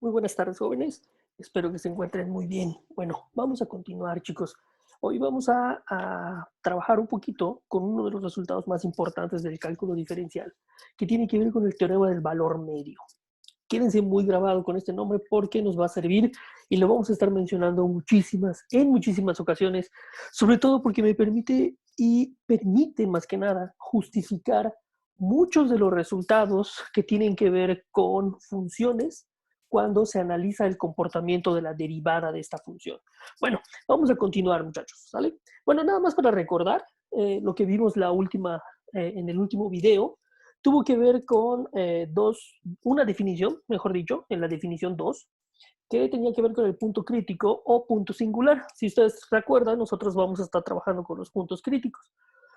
Muy buenas tardes, jóvenes. Espero que se encuentren muy bien. Bueno, vamos a continuar, chicos. Hoy vamos a trabajar un poquito con uno de los resultados más importantes del cálculo diferencial, que tiene que ver con el teorema del valor medio. Quédense muy grabado con este nombre porque nos va a servir y lo vamos a estar mencionando en muchísimas ocasiones, sobre todo porque me permite más que nada justificar muchos de los resultados que tienen que ver con funciones cuando se analiza el comportamiento de la derivada de esta función. Bueno, vamos a continuar, muchachos, ¿sale? Bueno, nada más para recordar lo que vimos en el último video, tuvo que ver con una definición, mejor dicho, en la definición 2, que tenía que ver con el punto crítico o punto singular. Si ustedes recuerdan, nosotros vamos a estar trabajando con los puntos críticos.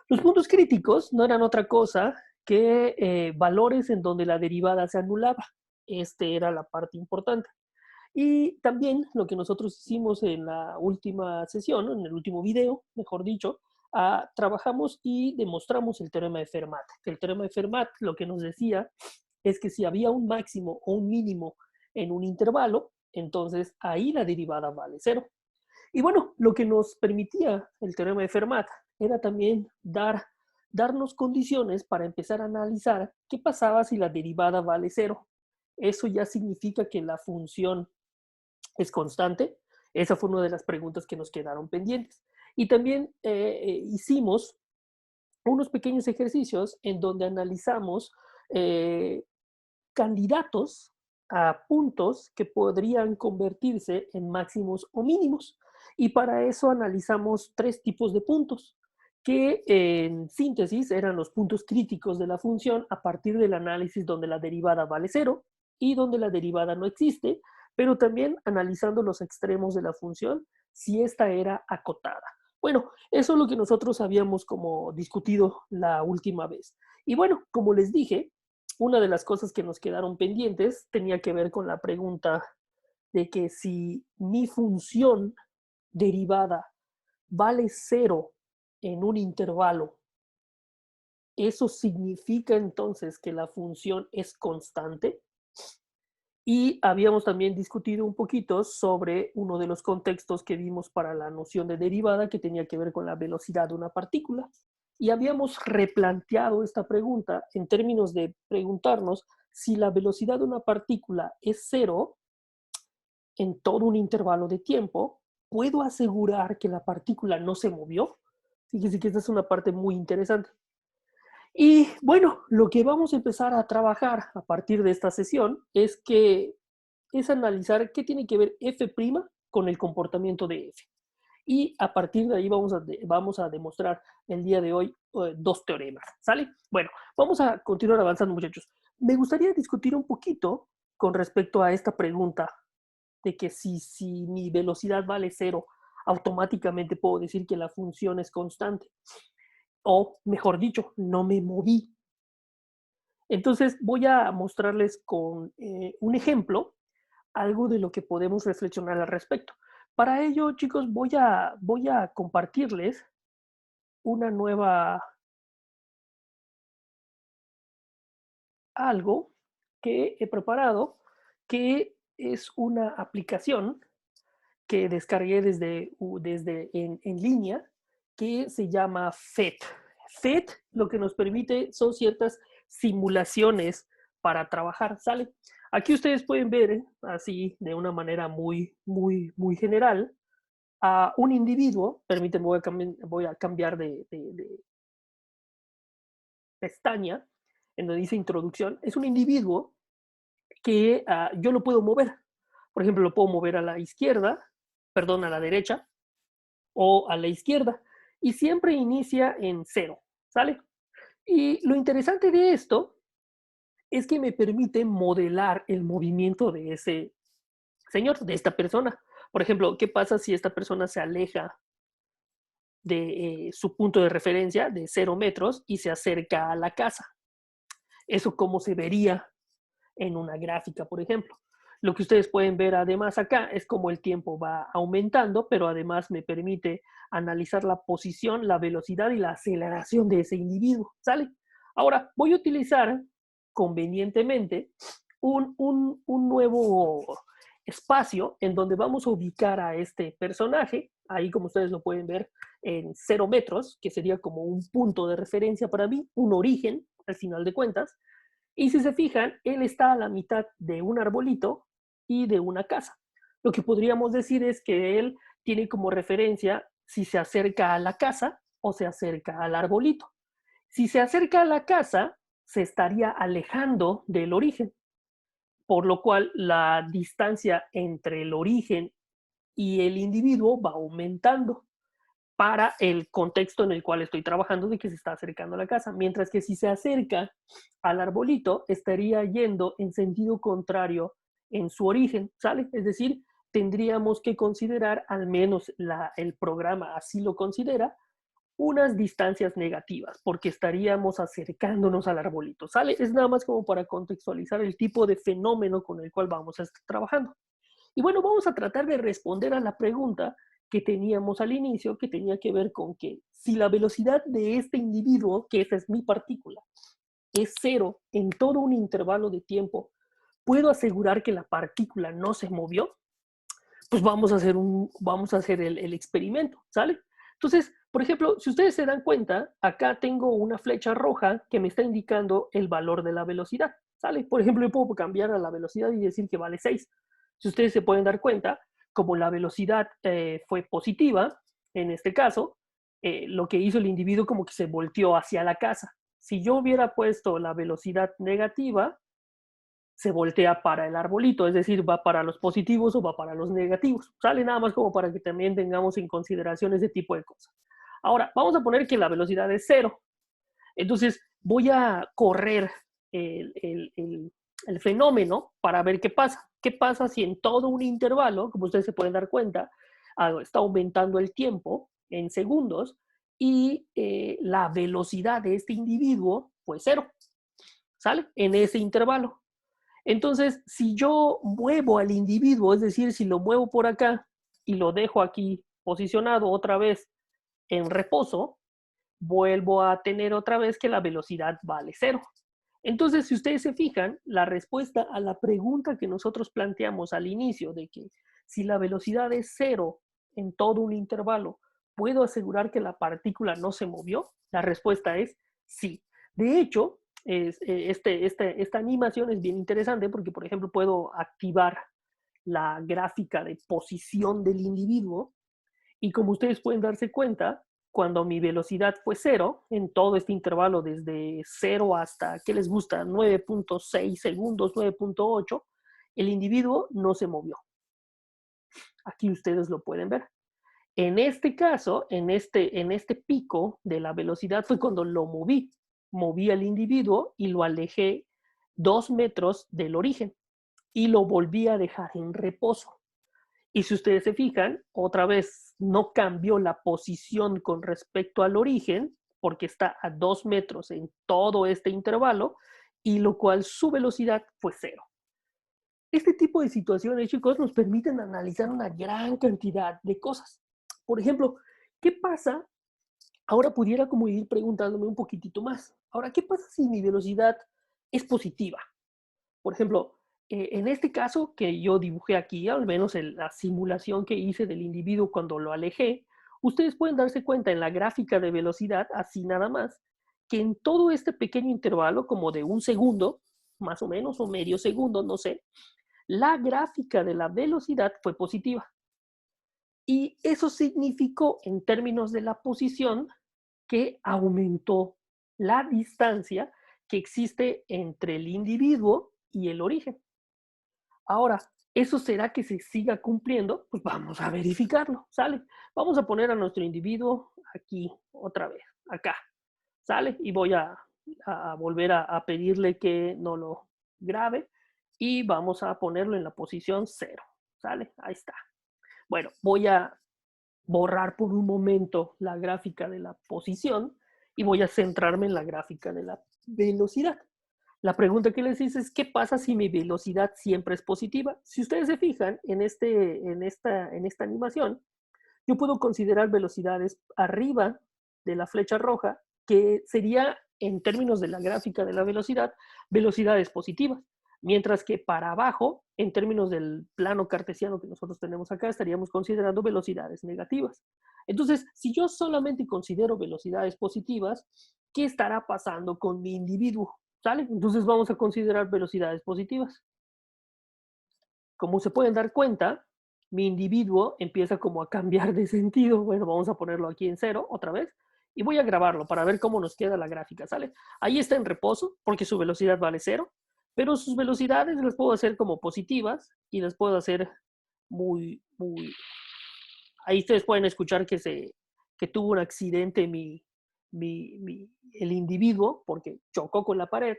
Los puntos críticos no eran otra cosa que valores en donde la derivada se anulaba. Este era la parte importante. Y también lo que nosotros hicimos en la última sesión, en el último video, mejor dicho, trabajamos y demostramos el teorema de Fermat. El teorema de Fermat lo que nos decía es que si había un máximo o un mínimo en un intervalo, entonces ahí la derivada vale cero. Y bueno, lo que nos permitía el teorema de Fermat era también darnos condiciones para empezar a analizar qué pasaba si la derivada vale cero. Eso ya significa que la función es constante. Esa fue una de las preguntas que nos quedaron pendientes. Y también hicimos unos pequeños ejercicios en donde analizamos eh, candidatos a puntos que podrían convertirse en máximos o mínimos. Y para eso analizamos tres tipos de puntos, que en síntesis eran los puntos críticos de la función a partir del análisis donde la derivada vale cero y donde la derivada no existe, pero también analizando los extremos de la función si esta era acotada. Bueno, eso es lo que nosotros habíamos como discutido la última vez. Y bueno, como les dije, una de las cosas que nos quedaron pendientes tenía que ver con la pregunta de que si mi función derivada vale cero en un intervalo, ¿eso significa entonces que la función es constante? Y habíamos también discutido un poquito sobre uno de los contextos que vimos para la noción de derivada que tenía que ver con la velocidad de una partícula. Y habíamos replanteado esta pregunta en términos de preguntarnos si la velocidad de una partícula es cero en todo un intervalo de tiempo, ¿puedo asegurar que la partícula no se movió? Fíjense que esta es una parte muy interesante. Y bueno, lo que vamos a empezar a trabajar a partir de esta sesión es analizar qué tiene que ver f' con el comportamiento de f. Y a partir de ahí vamos a demostrar el día de hoy dos teoremas, ¿sale? Bueno, vamos a continuar avanzando, muchachos. Me gustaría discutir un poquito con respecto a esta pregunta de que si mi velocidad vale cero, automáticamente puedo decir que la función es constante. O, mejor dicho, no me moví. Entonces, voy a mostrarles con un ejemplo algo de lo que podemos reflexionar al respecto. Para ello, chicos, voy a compartirles una nueva, algo que he preparado, que es una aplicación que descargué desde en línea, que se llama FET. FET lo que nos permite son ciertas simulaciones para trabajar, ¿sale? Aquí ustedes pueden ver, así de una manera muy general, a un individuo, permítanme, voy a cambiar de pestaña, en donde dice introducción, es un individuo que yo lo puedo mover. Por ejemplo, lo puedo mover a la izquierda, perdón, a la derecha, o a la izquierda, y siempre inicia en cero, ¿sale? Y lo interesante de esto es que me permite modelar el movimiento de ese señor, de esta persona. Por ejemplo, ¿qué pasa si esta persona se aleja de su punto de referencia de 0 metros y se acerca a la casa? Eso cómo se vería en una gráfica, por ejemplo. Lo que ustedes pueden ver además acá es cómo el tiempo va aumentando, pero además me permite analizar la posición, la velocidad y la aceleración de ese individuo, ¿sale? Ahora, voy a utilizar convenientemente un nuevo espacio en donde vamos a ubicar a este personaje, ahí como ustedes lo pueden ver, en 0 metros, que sería como un punto de referencia para mí, un origen, al final de cuentas. Y si se fijan, él está a la mitad de un arbolito y de una casa. Lo que podríamos decir es que él tiene como referencia si se acerca a la casa o se acerca al arbolito. Si se acerca a la casa, se estaría alejando del origen, por lo cual la distancia entre el origen y el individuo va aumentando para el contexto en el cual estoy trabajando de que se está acercando a la casa. Mientras que si se acerca al arbolito, estaría yendo en sentido contrario en su origen, ¿sale? Es decir, tendríamos que considerar, al menos el programa así lo considera, unas distancias negativas, porque estaríamos acercándonos al arbolito, ¿sale? Es nada más como para contextualizar el tipo de fenómeno con el cual vamos a estar trabajando. Y bueno, vamos a tratar de responder a la pregunta que teníamos al inicio, que tenía que ver con que si la velocidad de este individuo, que esa es mi partícula, es cero en todo un intervalo de tiempo, ¿puedo asegurar que la partícula no se movió? Pues vamos a hacer el experimento, ¿sale? Entonces, por ejemplo, si ustedes se dan cuenta, acá tengo una flecha roja que me está indicando el valor de la velocidad, ¿sale? Por ejemplo, yo puedo cambiar a la velocidad y decir que vale 6. Si ustedes se pueden dar cuenta, como la velocidad fue positiva, en este caso, lo que hizo el individuo como que se volteó hacia la casa. Si yo hubiera puesto la velocidad negativa, se voltea para el arbolito, es decir, va para los positivos o va para los negativos. Sale nada más como para que también tengamos en consideración ese tipo de cosas. Ahora, vamos a poner que la velocidad es cero. Entonces, voy a correr el fenómeno para ver qué pasa. ¿Qué pasa si en todo un intervalo, como ustedes se pueden dar cuenta, está aumentando el tiempo en segundos y la velocidad de este individuo fue cero? ¿Sale? En ese intervalo. Entonces, si yo muevo al individuo, es decir, si lo muevo por acá y lo dejo aquí posicionado otra vez en reposo, vuelvo a tener otra vez que la velocidad vale cero. Entonces, si ustedes se fijan, la respuesta a la pregunta que nosotros planteamos al inicio de que si la velocidad es cero en todo un intervalo, ¿puedo asegurar que la partícula no se movió? La respuesta es sí. De hecho, esta animación es bien interesante porque, por ejemplo, puedo activar la gráfica de posición del individuo y como ustedes pueden darse cuenta, cuando mi velocidad fue cero, en todo este intervalo desde cero hasta, ¿qué les gusta? 9.6 segundos, 9.8, el individuo no se movió. Aquí ustedes lo pueden ver. En este caso, en este pico de la velocidad fue cuando lo moví. Moví al individuo y lo alejé 2 metros del origen y lo volví a dejar en reposo. Y si ustedes se fijan, otra vez no cambió la posición con respecto al origen, porque está a 2 metros en todo este intervalo, y lo cual su velocidad fue cero. Este tipo de situaciones, chicos, nos permiten analizar una gran cantidad de cosas. Por ejemplo, ¿qué pasa? Ahora pudiera como ir preguntándome un poquitito más. Ahora, ¿qué pasa si mi velocidad es positiva? Por ejemplo, en este caso que yo dibujé aquí, al menos en la simulación que hice del individuo cuando lo alejé, ustedes pueden darse cuenta en la gráfica de velocidad, así nada más, que en todo este pequeño intervalo, como de un segundo, más o menos, o medio segundo, no sé, la gráfica de la velocidad fue positiva. Y eso significó, en términos de la posición, que aumentó la distancia que existe entre el individuo y el origen. Ahora, ¿eso será que se siga cumpliendo? Pues vamos a verificarlo, ¿sale? Vamos a poner a nuestro individuo aquí otra vez, acá, ¿sale? Y voy a volver a pedirle que no lo grabe y vamos a ponerlo en la posición cero, ¿sale? Ahí está. Bueno, voy a borrar por un momento la gráfica de la posición y voy a centrarme en la gráfica de la velocidad. La pregunta que les hice es, ¿qué pasa si mi velocidad siempre es positiva? Si ustedes se fijan en esta animación, yo puedo considerar velocidades arriba de la flecha roja, que sería, en términos de la gráfica de la velocidad, velocidades positivas. Mientras que para abajo, en términos del plano cartesiano que nosotros tenemos acá, estaríamos considerando velocidades negativas. Entonces, si yo solamente considero velocidades positivas, ¿qué estará pasando con mi individuo? ¿Sale? Entonces vamos a considerar velocidades positivas. Como se pueden dar cuenta, mi individuo empieza como a cambiar de sentido. Bueno, vamos a ponerlo aquí en cero otra vez y voy a grabarlo para ver cómo nos queda la gráfica, ¿sale? Ahí está en reposo porque su velocidad vale cero, pero sus velocidades las puedo hacer como positivas y las puedo hacer muy. Ahí ustedes pueden escuchar que tuvo un accidente el individuo porque chocó con la pared.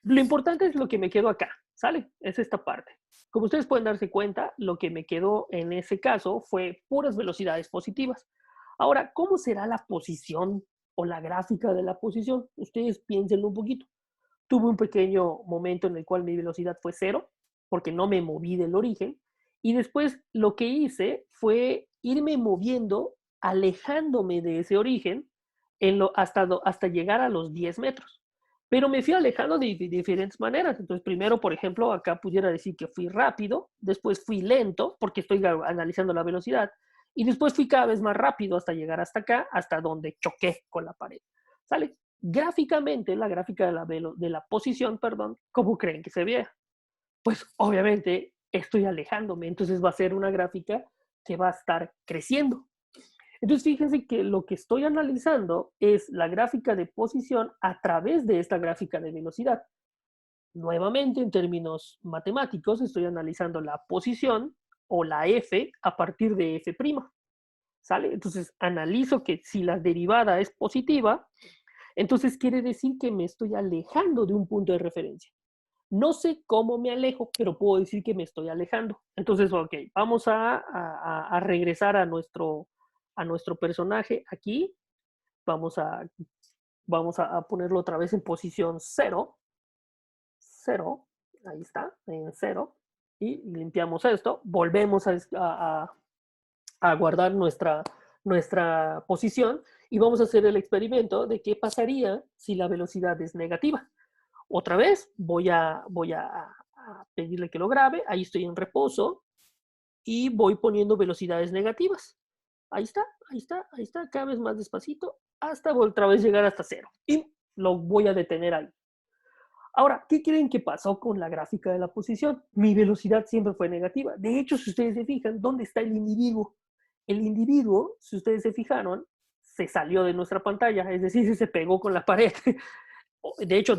Lo importante es lo que me quedó acá, ¿sale? Es esta parte. Como ustedes pueden darse cuenta, lo que me quedó en ese caso fue puras velocidades positivas. Ahora, ¿cómo será la posición o la gráfica de la posición? Ustedes piénsenlo un poquito. Tuve un pequeño momento en el cual mi velocidad fue cero, porque no me moví del origen, y después lo que hice fue irme moviendo, alejándome de ese origen hasta llegar a los 10 metros. Pero me fui alejando de diferentes maneras. Entonces, primero, por ejemplo, acá pudiera decir que fui rápido, después fui lento, porque estoy analizando la velocidad, y después fui cada vez más rápido hasta llegar hasta acá, hasta donde choqué con la pared. ¿Sale? Gráficamente, la gráfica de la posición, perdón, ¿cómo creen que se vea? Pues obviamente estoy alejándome, entonces va a ser una gráfica que va a estar creciendo. Entonces fíjense que lo que estoy analizando es la gráfica de posición a través de esta gráfica de velocidad. Nuevamente, en términos matemáticos, estoy analizando la posición o la f a partir de f'. ¿Sale? Entonces analizo que si la derivada es positiva, entonces quiere decir que me estoy alejando de un punto de referencia. No sé cómo me alejo, pero puedo decir que me estoy alejando. Entonces, ok, vamos a regresar a nuestro personaje aquí. Vamos a ponerlo otra vez en posición cero. Cero, ahí está, en cero. Y limpiamos esto. Volvemos a guardar nuestra posición y vamos a hacer el experimento de qué pasaría si la velocidad es negativa. Otra vez voy a pedirle que lo grabe. Ahí estoy en reposo y voy poniendo velocidades negativas. Ahí está, ahí está, ahí está, cada vez más despacito hasta otra vez llegar hasta cero. Y lo voy a detener ahí. Ahora, ¿qué creen que pasó con la gráfica de la posición? Mi velocidad siempre fue negativa. De hecho, si ustedes se fijan, ¿dónde está el individuo? El individuo, si ustedes se fijaron, se salió de nuestra pantalla, es decir, se pegó con la pared. De hecho,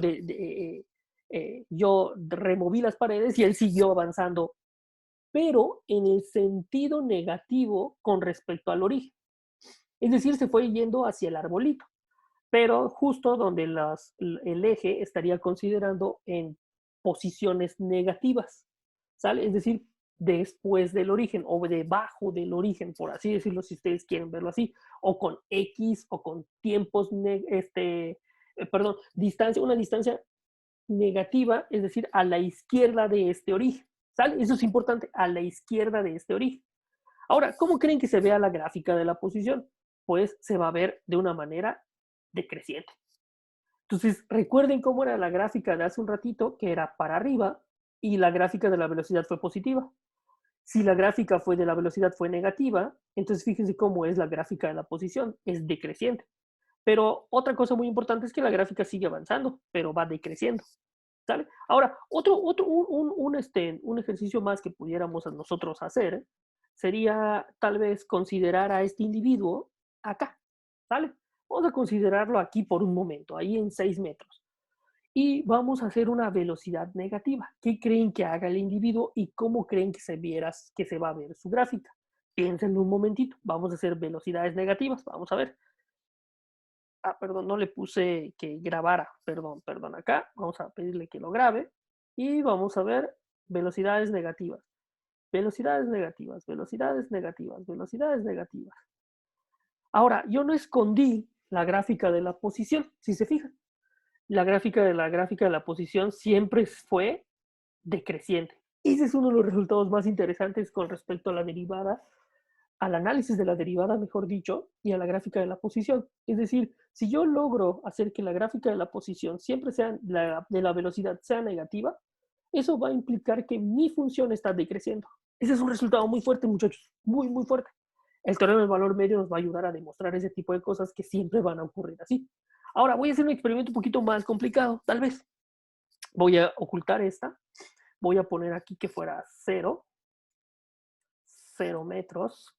yo removí las paredes y él siguió avanzando, pero en el sentido negativo con respecto al origen. Es decir, se fue yendo hacia el arbolito, pero justo donde el eje estaría considerando en posiciones negativas, ¿sale? Es decir, después del origen o debajo del origen, por así decirlo, si ustedes quieren verlo así, o con X o con tiempos, distancia, una distancia negativa, es decir, a la izquierda de este origen, ¿sale? Eso es importante, a la izquierda de este origen. Ahora, ¿cómo creen que se vea la gráfica de la posición? Pues se va a ver de una manera decreciente. Entonces, recuerden cómo era la gráfica de hace un ratito, que era para arriba, y la gráfica de la velocidad fue positiva. Si la gráfica de la velocidad fue negativa, entonces fíjense cómo es la gráfica de la posición, es decreciente. Pero otra cosa muy importante es que la gráfica sigue avanzando, pero va decreciendo. ¿Sale? Ahora, un ejercicio más que pudiéramos nosotros hacer sería tal vez considerar a este individuo acá. ¿Sale? Vamos a considerarlo aquí por un momento, ahí en 6 metros. Y vamos a hacer una velocidad negativa. ¿Qué creen que haga el individuo y cómo creen que se va a ver su gráfica? Piénsenlo un momentito. Vamos a hacer velocidades negativas. Vamos a ver. Perdón, no le puse que grabara. Perdón, acá. Vamos a pedirle que lo grabe. Y vamos a ver velocidades negativas. Velocidades negativas, velocidades negativas, velocidades negativas. Ahora, yo no escondí la gráfica de la posición, si se fijan. La gráfica de la posición siempre fue decreciente. Ese es uno de los resultados más interesantes con respecto a la derivada, al análisis de la derivada, mejor dicho, y a la gráfica de la posición. Es decir, si yo logro hacer que la gráfica de la posición siempre sea de la velocidad sea negativa, eso va a implicar que mi función está decreciendo. Ese es un resultado muy fuerte, muchachos, muy, muy fuerte. El teorema del valor medio nos va a ayudar a demostrar ese tipo de cosas que siempre van a ocurrir así. Ahora voy a hacer un experimento un poquito más complicado, tal vez. Voy a ocultar esta. Voy a poner aquí que fuera 0 metros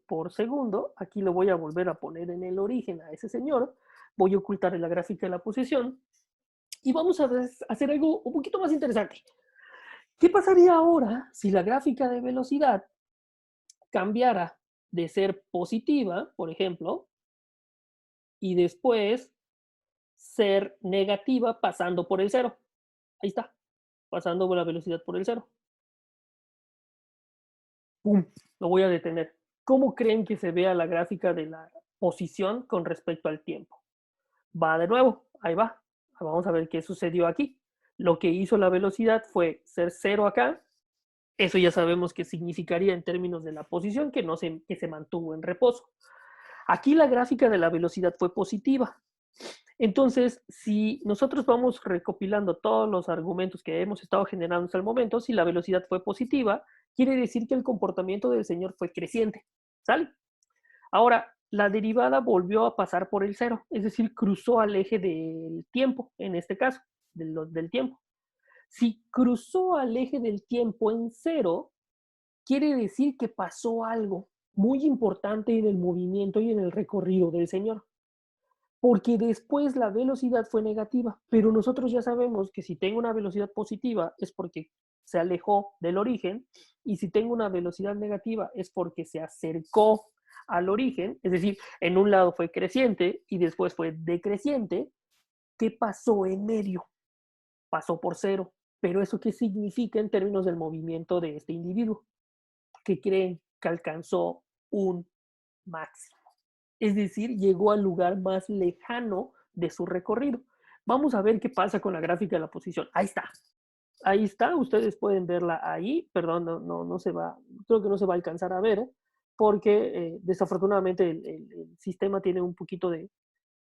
por segundo. Aquí lo voy a volver a poner en el origen a ese señor. Voy a ocultar en la gráfica de la posición. Y vamos a hacer algo un poquito más interesante. ¿Qué pasaría ahora si la gráfica de velocidad cambiara de ser positiva, por ejemplo, y después ser negativa pasando por el cero? Ahí está, pasando la velocidad por el cero. ¡Pum! Lo voy a detener. ¿Cómo creen que se vea la gráfica de la posición con respecto al tiempo? Va de nuevo, ahí va. Vamos a ver qué sucedió aquí. Lo que hizo la velocidad fue ser cero acá. Eso ya sabemos que significaría en términos de la posición que se mantuvo en reposo. Aquí la gráfica de la velocidad fue positiva. Entonces, si nosotros vamos recopilando todos los argumentos que hemos estado generando hasta el momento, si la velocidad fue positiva, quiere decir que el comportamiento del señor fue creciente. ¿Sale? Ahora, la derivada volvió a pasar por el cero, es decir, cruzó al eje del tiempo, en este caso, del tiempo. Si cruzó al eje del tiempo en cero, quiere decir que pasó algo muy importante en el movimiento y en el recorrido del señor. Porque después la velocidad fue negativa, pero nosotros ya sabemos que si tengo una velocidad positiva es porque se alejó del origen, y si tengo una velocidad negativa es porque se acercó al origen, es decir, en un lado fue creciente y después fue decreciente. ¿Qué pasó en medio? Pasó por cero. Pero ¿eso qué significa en términos del movimiento de este individuo? Que creen que alcanzó un máximo. Es decir, llegó al lugar más lejano de su recorrido. Vamos a ver qué pasa con la gráfica de la posición. Ahí está. Ahí está, ustedes pueden verla ahí. Perdón, no se va, creo que no se va a alcanzar a ver, porque desafortunadamente el sistema tiene un poquito de,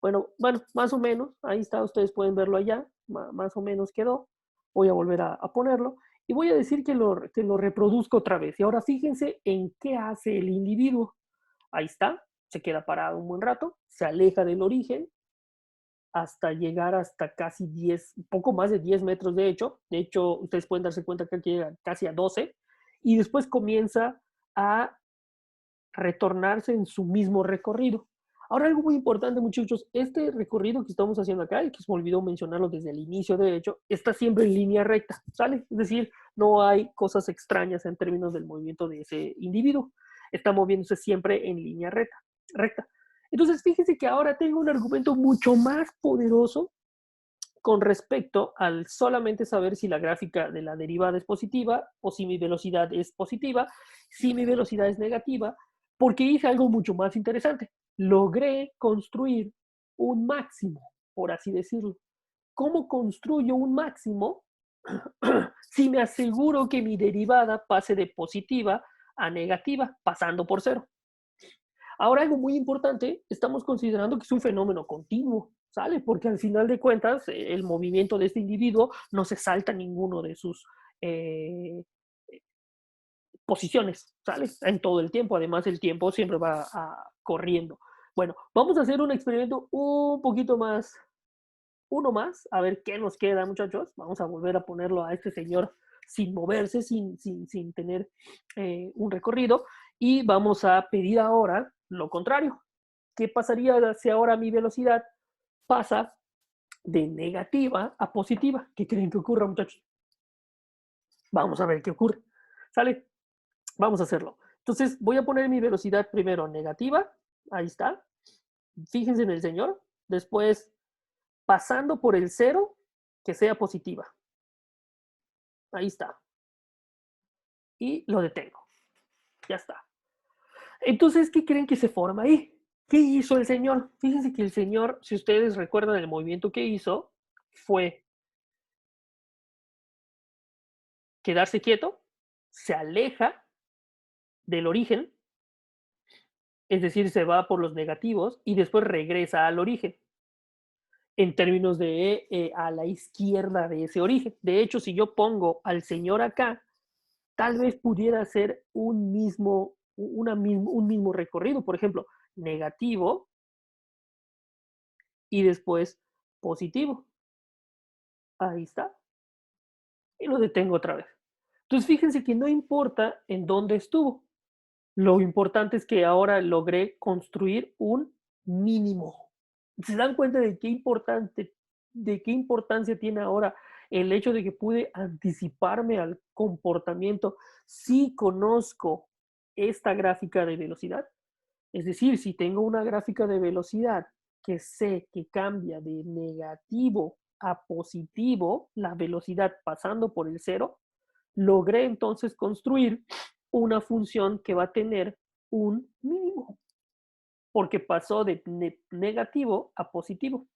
bueno, más o menos, ahí está, ustedes pueden verlo allá, más o menos quedó. Voy a volver a ponerlo y voy a decir que lo reproduzco otra vez. Y ahora fíjense en qué hace el individuo. Ahí está, se queda parado un buen rato, se aleja del origen hasta llegar hasta casi 10, poco más de 10 metros de hecho. De hecho, ustedes pueden darse cuenta que aquí llega casi a 12 y después comienza a retornarse en su mismo recorrido. Ahora, algo muy importante, muchachos, este recorrido que estamos haciendo acá, y que se me olvidó mencionarlo desde el inicio, de hecho, está siempre en línea recta, ¿sale? Es decir, no hay cosas extrañas en términos del movimiento de ese individuo. Está moviéndose siempre en línea recta. Entonces, fíjense que ahora tengo un argumento mucho más poderoso con respecto al solamente saber si la gráfica de la derivada es positiva o si mi velocidad es positiva, si mi velocidad es negativa, porque hice algo mucho más interesante. Logré construir un máximo, por así decirlo. ¿Cómo construyo un máximo si me aseguro que mi derivada pase de positiva a negativa, pasando por cero? Ahora, algo muy importante, estamos considerando que es un fenómeno continuo, ¿sale? Porque al final de cuentas, el movimiento de este individuo no se salta ninguno de sus eh, posiciones, ¿sale? En todo el tiempo. Además, el tiempo siempre va corriendo. Bueno, vamos a hacer un experimento un poquito más, uno más, a ver qué nos queda, muchachos. Vamos a volver a ponerlo a este señor sin moverse, sin tener un recorrido. Y vamos a pedir ahora lo contrario. ¿Qué pasaría si ahora mi velocidad pasa de negativa a positiva? ¿Qué creen que ocurra, muchachos? Vamos a ver qué ocurre. ¿Sale? Vamos a hacerlo. Entonces, voy a poner mi velocidad primero negativa. Ahí está. Fíjense en el señor. Después, pasando por el cero, que sea positiva. Ahí está. Y lo detengo. Ya está. Entonces, ¿qué creen que se forma ahí? ¿Qué hizo el señor? Fíjense que el señor, si ustedes recuerdan el movimiento que hizo, fue quedarse quieto, se aleja del origen, es decir, se va por los negativos y después regresa al origen. en términos de a la izquierda de ese origen. De hecho, si yo pongo al señor acá, tal vez pudiera ser un mismo recorrido, por ejemplo, negativo y después positivo. Ahí está. Y lo detengo otra vez. Entonces, fíjense que no importa en dónde estuvo. Lo importante es que ahora logré construir un mínimo. ¿Se dan cuenta de qué importancia tiene ahora el hecho de que pude anticiparme al comportamiento si conozco esta gráfica de velocidad? Es decir, si tengo una gráfica de velocidad que sé que cambia de negativo a positivo, la velocidad pasando por el cero, logré entonces construir una función que va a tener un mínimo, porque pasó de negativo a positivo.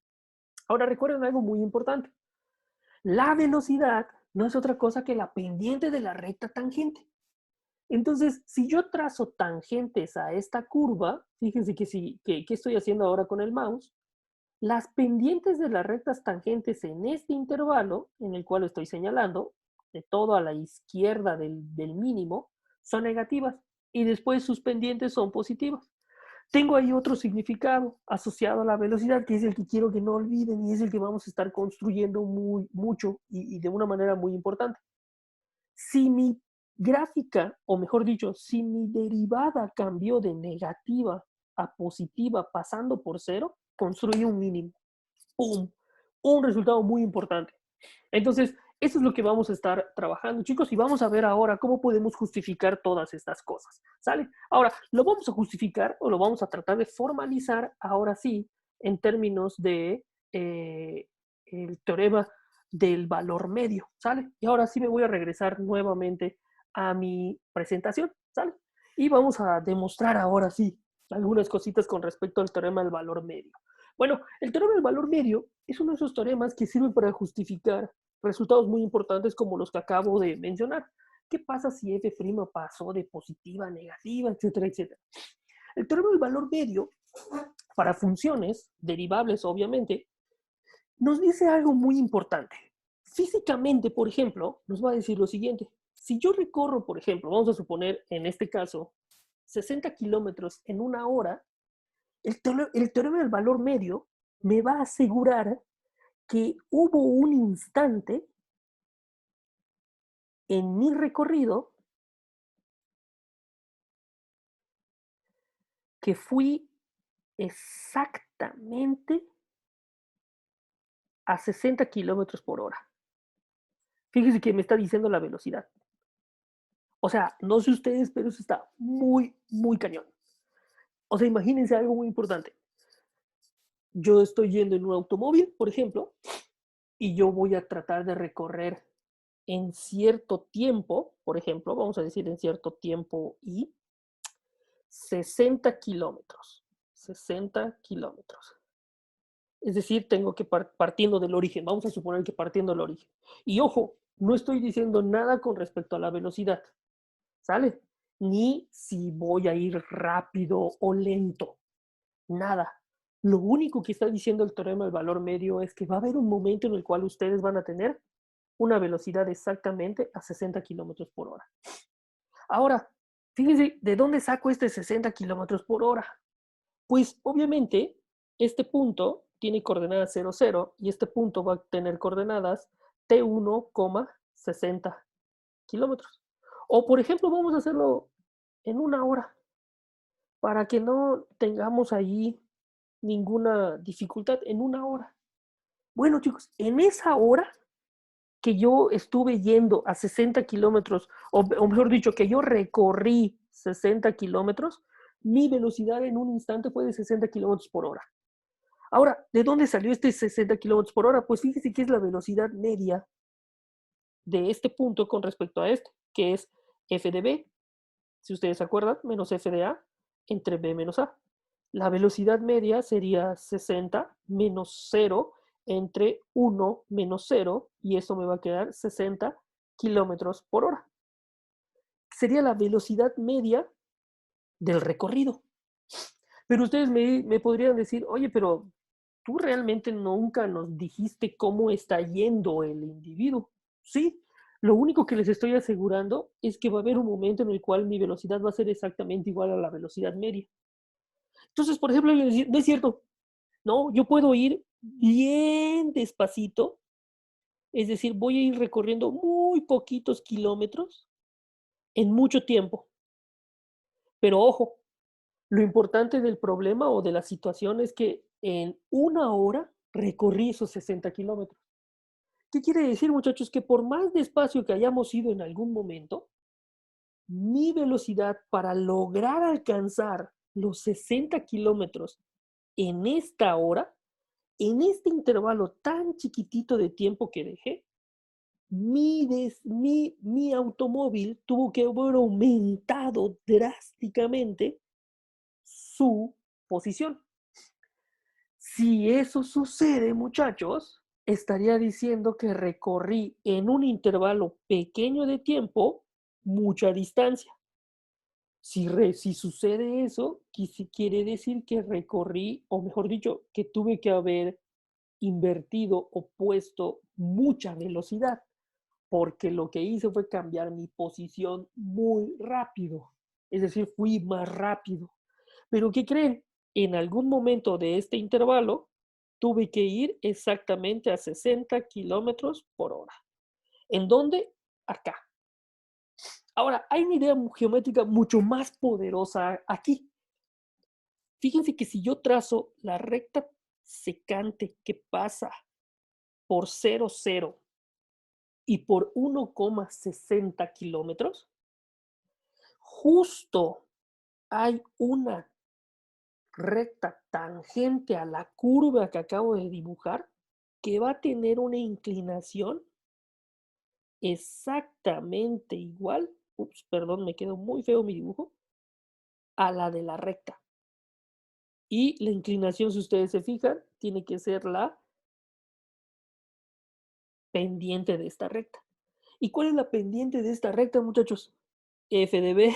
Ahora recuerden algo muy importante. La velocidad no es otra cosa que la pendiente de la recta tangente. Entonces, si yo trazo tangentes a esta curva, fíjense que estoy haciendo ahora con el mouse, las pendientes de las rectas tangentes en este intervalo, en el cual estoy señalando, de todo a la izquierda del mínimo, son negativas y después sus pendientes son positivas. Tengo ahí otro significado asociado a la velocidad, que es el que quiero que no olviden y es el que vamos a estar construyendo mucho y de una manera muy importante. Si mi gráfica, o mejor dicho, si mi derivada cambió de negativa a positiva pasando por cero, construí un mínimo. ¡Pum! Un resultado muy importante. Entonces, eso es lo que vamos a estar trabajando, chicos, y vamos a ver ahora cómo podemos justificar todas estas cosas, ¿sale? Ahora, lo vamos a justificar o lo vamos a tratar de formalizar ahora sí en términos de el teorema del valor medio, ¿sale? Y ahora sí me voy a regresar nuevamente a mi presentación, ¿sale? Y vamos a demostrar ahora sí algunas cositas con respecto al teorema del valor medio. Bueno, el teorema del valor medio es uno de esos teoremas que sirven para justificar resultados muy importantes como los que acabo de mencionar. ¿Qué pasa si f' pasó de positiva a negativa, etcétera, etcétera? El teorema del valor medio, para funciones derivables, obviamente, nos dice algo muy importante. Físicamente, por ejemplo, nos va a decir lo siguiente. Si yo recorro, por ejemplo, vamos a suponer en este caso, 60 kilómetros en una hora, el teorema del valor medio me va a asegurar que hubo un instante en mi recorrido que fui exactamente a 60 kilómetros por hora. Fíjense que me está diciendo la velocidad. O sea, no sé ustedes, pero eso está muy cañón. O sea, imagínense algo muy importante. Yo estoy yendo en un automóvil, por ejemplo, y yo voy a tratar de recorrer en cierto tiempo, por ejemplo, vamos a decir en cierto tiempo y 60 kilómetros. 60 kilómetros. Es decir, tengo que partiendo del origen. Vamos a suponer que partiendo del origen. Y ojo, no estoy diciendo nada con respecto a la velocidad. ¿Sale? Ni si voy a ir rápido o lento. Nada. Lo único que está diciendo el teorema del valor medio es que va a haber un momento en el cual ustedes van a tener una velocidad exactamente a 60 kilómetros por hora. Ahora, fíjense, ¿de dónde saco este 60 kilómetros por hora? Pues obviamente este punto tiene coordenadas 0, 0 y este punto va a tener coordenadas T1, 60 kilómetros. O por ejemplo, vamos a hacerlo en una hora para que no tengamos ahí ninguna dificultad en una hora. Bueno, chicos, en esa hora que yo estuve yendo a 60 kilómetros, o mejor dicho, que yo recorrí 60 kilómetros, mi velocidad en un instante fue de 60 kilómetros por hora. Ahora, ¿de dónde salió este 60 kilómetros por hora? Pues fíjese que es la velocidad media de este punto con respecto a este, que es f de b, si ustedes se acuerdan, menos f de a entre b menos a. La velocidad media sería 60 menos 0 entre 1 menos 0, y eso me va a quedar 60 kilómetros por hora. Sería la velocidad media del recorrido. Pero ustedes me podrían decir, oye, pero tú realmente nunca nos dijiste cómo está yendo el individuo. Sí, lo único que les estoy asegurando es que va a haber un momento en el cual mi velocidad va a ser exactamente igual a la velocidad media. Entonces, por ejemplo, no es cierto, no, yo puedo ir bien despacito, es decir, voy a ir recorriendo muy poquitos kilómetros en mucho tiempo. Pero ojo, lo importante del problema o de la situación es que en una hora recorrí esos 60 kilómetros. ¿Qué quiere decir, muchachos? Que por más despacio que hayamos ido en algún momento, mi velocidad para lograr alcanzar los 60 kilómetros en esta hora, en este intervalo tan chiquitito de tiempo que dejé, mi automóvil tuvo que haber aumentado drásticamente su posición. Si eso sucede, muchachos, estaría diciendo que recorrí en un intervalo pequeño de tiempo mucha distancia. Si sucede eso, quiere decir que recorrí, o mejor dicho, que tuve que haber invertido o puesto mucha velocidad, porque lo que hice fue cambiar mi posición muy rápido. Es decir, fui más rápido. Pero ¿qué creen? En algún momento de este intervalo tuve que ir exactamente a 60 kilómetros por hora. ¿En dónde? Acá. Ahora, hay una idea geométrica mucho más poderosa aquí. Fíjense que si yo trazo la recta secante que pasa por 0,0 y por 1,60 kilómetros, justo hay una recta tangente a la curva que acabo de dibujar que va a tener una inclinación exactamente igual, ups, perdón, me quedó muy feo mi dibujo, a la de la recta. Y la inclinación, si ustedes se fijan, tiene que ser la pendiente de esta recta. ¿Y cuál es la pendiente de esta recta, muchachos? F de B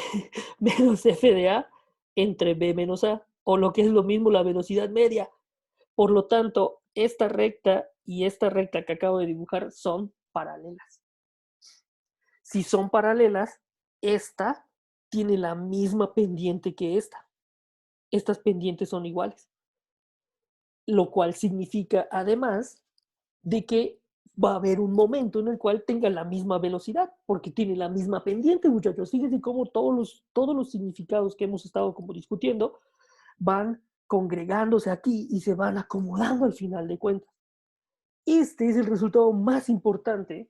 menos F de A entre B menos A, o lo que es lo mismo la velocidad media. Por lo tanto, esta recta y esta recta que acabo de dibujar son paralelas. Si son paralelas, esta tiene la misma pendiente que esta. Estas pendientes son iguales, lo cual significa además de que va a haber un momento en el cual tenga la misma velocidad, porque tiene la misma pendiente, muchachos. Fíjense cómo todos los significados que hemos estado como discutiendo van congregándose aquí y se van acomodando al final de cuentas. Este es el resultado más importante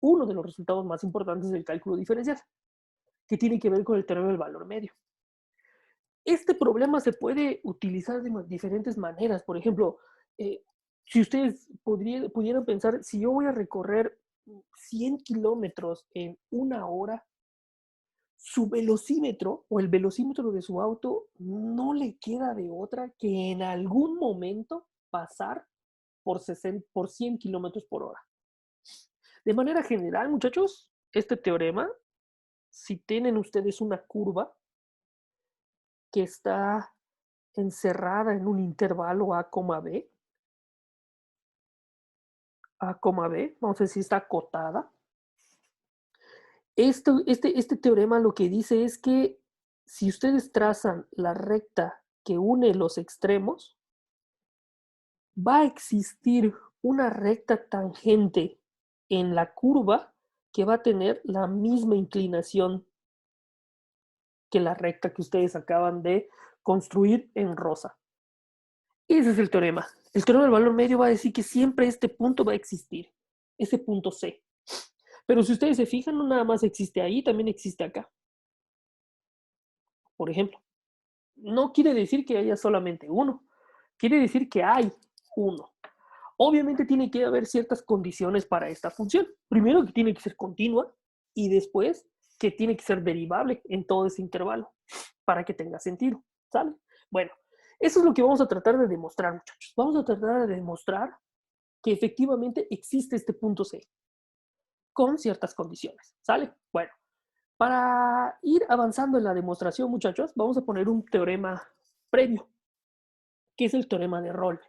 uno de los resultados más importantes del cálculo diferencial, que tiene que ver con el teorema del valor medio. Este problema se puede utilizar de diferentes maneras. Por ejemplo, si ustedes pudieran pensar, si yo voy a recorrer 100 kilómetros en una hora, su velocímetro o el velocímetro de su auto no le queda de otra que en algún momento pasar por 100 kilómetros por hora. De manera general, muchachos, este teorema, si tienen ustedes una curva que está encerrada en un intervalo A, B, vamos a decir, está acotada. Este teorema lo que dice es que si ustedes trazan la recta que une los extremos, va a existir una recta tangente en la curva que va a tener la misma inclinación que la recta que ustedes acaban de construir en rosa. Ese es el teorema. El teorema del valor medio va a decir que siempre este punto va a existir, ese punto C. Pero si ustedes se fijan, no nada más existe ahí, también existe acá. Por ejemplo, no quiere decir que haya solamente uno, quiere decir que hay uno. Obviamente tiene que haber ciertas condiciones para esta función. Primero que tiene que ser continua y después que tiene que ser derivable en todo ese intervalo para que tenga sentido. ¿Sale? Bueno, eso es lo que vamos a tratar de demostrar, muchachos. Vamos a tratar de demostrar que efectivamente existe este punto C con ciertas condiciones. ¿Sale? Bueno, para ir avanzando en la demostración, muchachos, vamos a poner un teorema previo, que es el teorema de Rolle.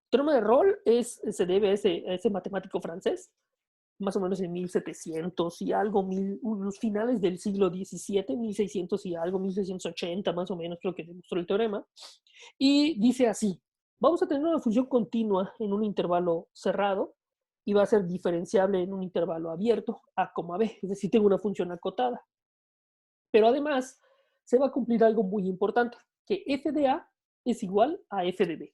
Teorema de Rolle se debe a ese matemático francés, más o menos en 1700 y algo, los finales del siglo XVII, 1600 y algo, 1680 más o menos, creo que demostró el teorema. Y dice así, vamos a tener una función continua en un intervalo cerrado y va a ser diferenciable en un intervalo abierto, a, b, es decir, tengo una función acotada. Pero además, se va a cumplir algo muy importante, que f de a es igual a f de b.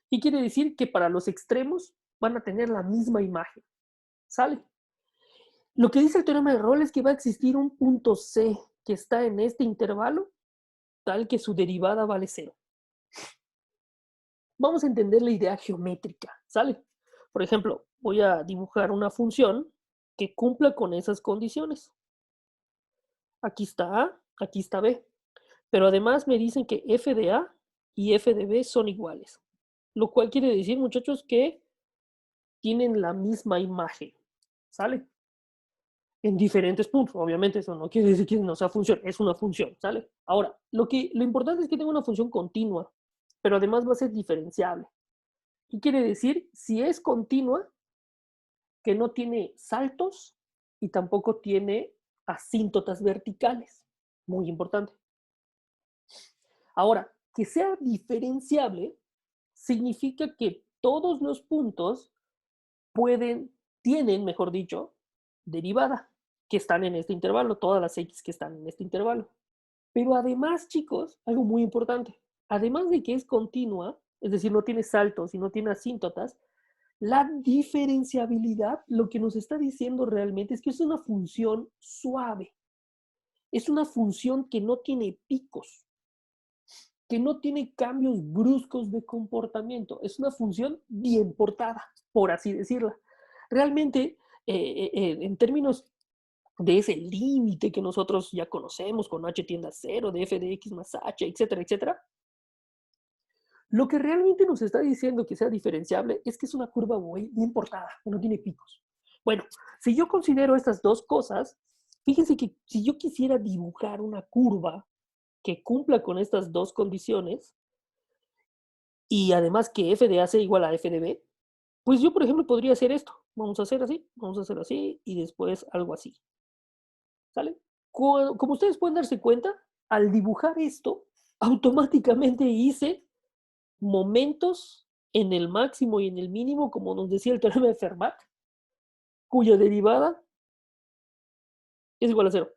Y quiere decir que para los extremos van a tener la misma imagen. ¿Sale? Lo que dice el teorema de Rolle es que va a existir un punto C que está en este intervalo, tal que su derivada vale 0. Vamos a entender la idea geométrica, ¿sale? Por ejemplo, voy a dibujar una función que cumpla con esas condiciones. Aquí está A, aquí está B. Pero además me dicen que f de A y f de B son iguales. Lo cual quiere decir, muchachos, que tienen la misma imagen, ¿sale? En diferentes puntos. Obviamente eso no quiere decir que no sea función, es una función, ¿sale? Ahora, lo importante es que tenga una función continua, pero además va a ser diferenciable. ¿Qué quiere decir? Si es continua, que no tiene saltos y tampoco tiene asíntotas verticales. Muy importante. Ahora, que sea diferenciable significa que todos los puntos tienen, mejor dicho, derivada, que están en este intervalo, todas las x que están en este intervalo. Pero además, chicos, algo muy importante, además de que es continua, es decir, no tiene saltos y no tiene asíntotas, la diferenciabilidad lo que nos está diciendo realmente es que es una función suave. Es una función que no tiene picos, que no tiene cambios bruscos de comportamiento. Es una función bien portada, por así decirla. Realmente, en términos de ese límite que nosotros ya conocemos con h tiende a 0, de f de x más h, etcétera, etcétera, lo que realmente nos está diciendo que sea diferenciable es que es una curva bien portada, que no tiene picos. Bueno, si yo considero estas dos cosas, fíjense que si yo quisiera dibujar una curva que cumpla con estas dos condiciones, y además que f de a sea igual a f de b, pues yo, por ejemplo, podría hacer esto. Vamos a hacer así, y después algo así. ¿Sale? Como ustedes pueden darse cuenta, al dibujar esto, automáticamente hice momentos en el máximo y en el mínimo, como nos decía el teorema de Fermat, cuya derivada es igual a 0.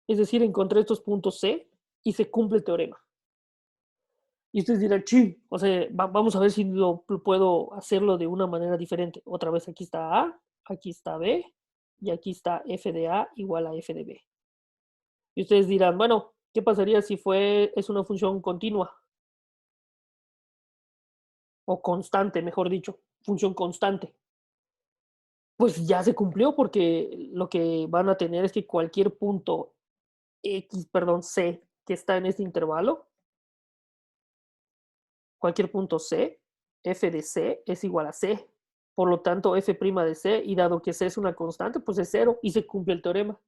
Es decir, encontré estos puntos C y se cumple el teorema. Y ustedes dirán, sí, o sea, vamos a ver si lo puedo hacerlo de una manera diferente. Otra vez aquí está A, aquí está B, y aquí está f de A igual a f de B. Y ustedes dirán, bueno, ¿qué pasaría si es una función continua? O constante, mejor dicho, función constante. Pues ya se cumplió porque lo que van a tener es que cualquier punto C que está en este intervalo, cualquier punto C, f de C es igual a C. Por lo tanto, f' de C, y dado que C es una constante, pues es 0 y se cumple el teorema.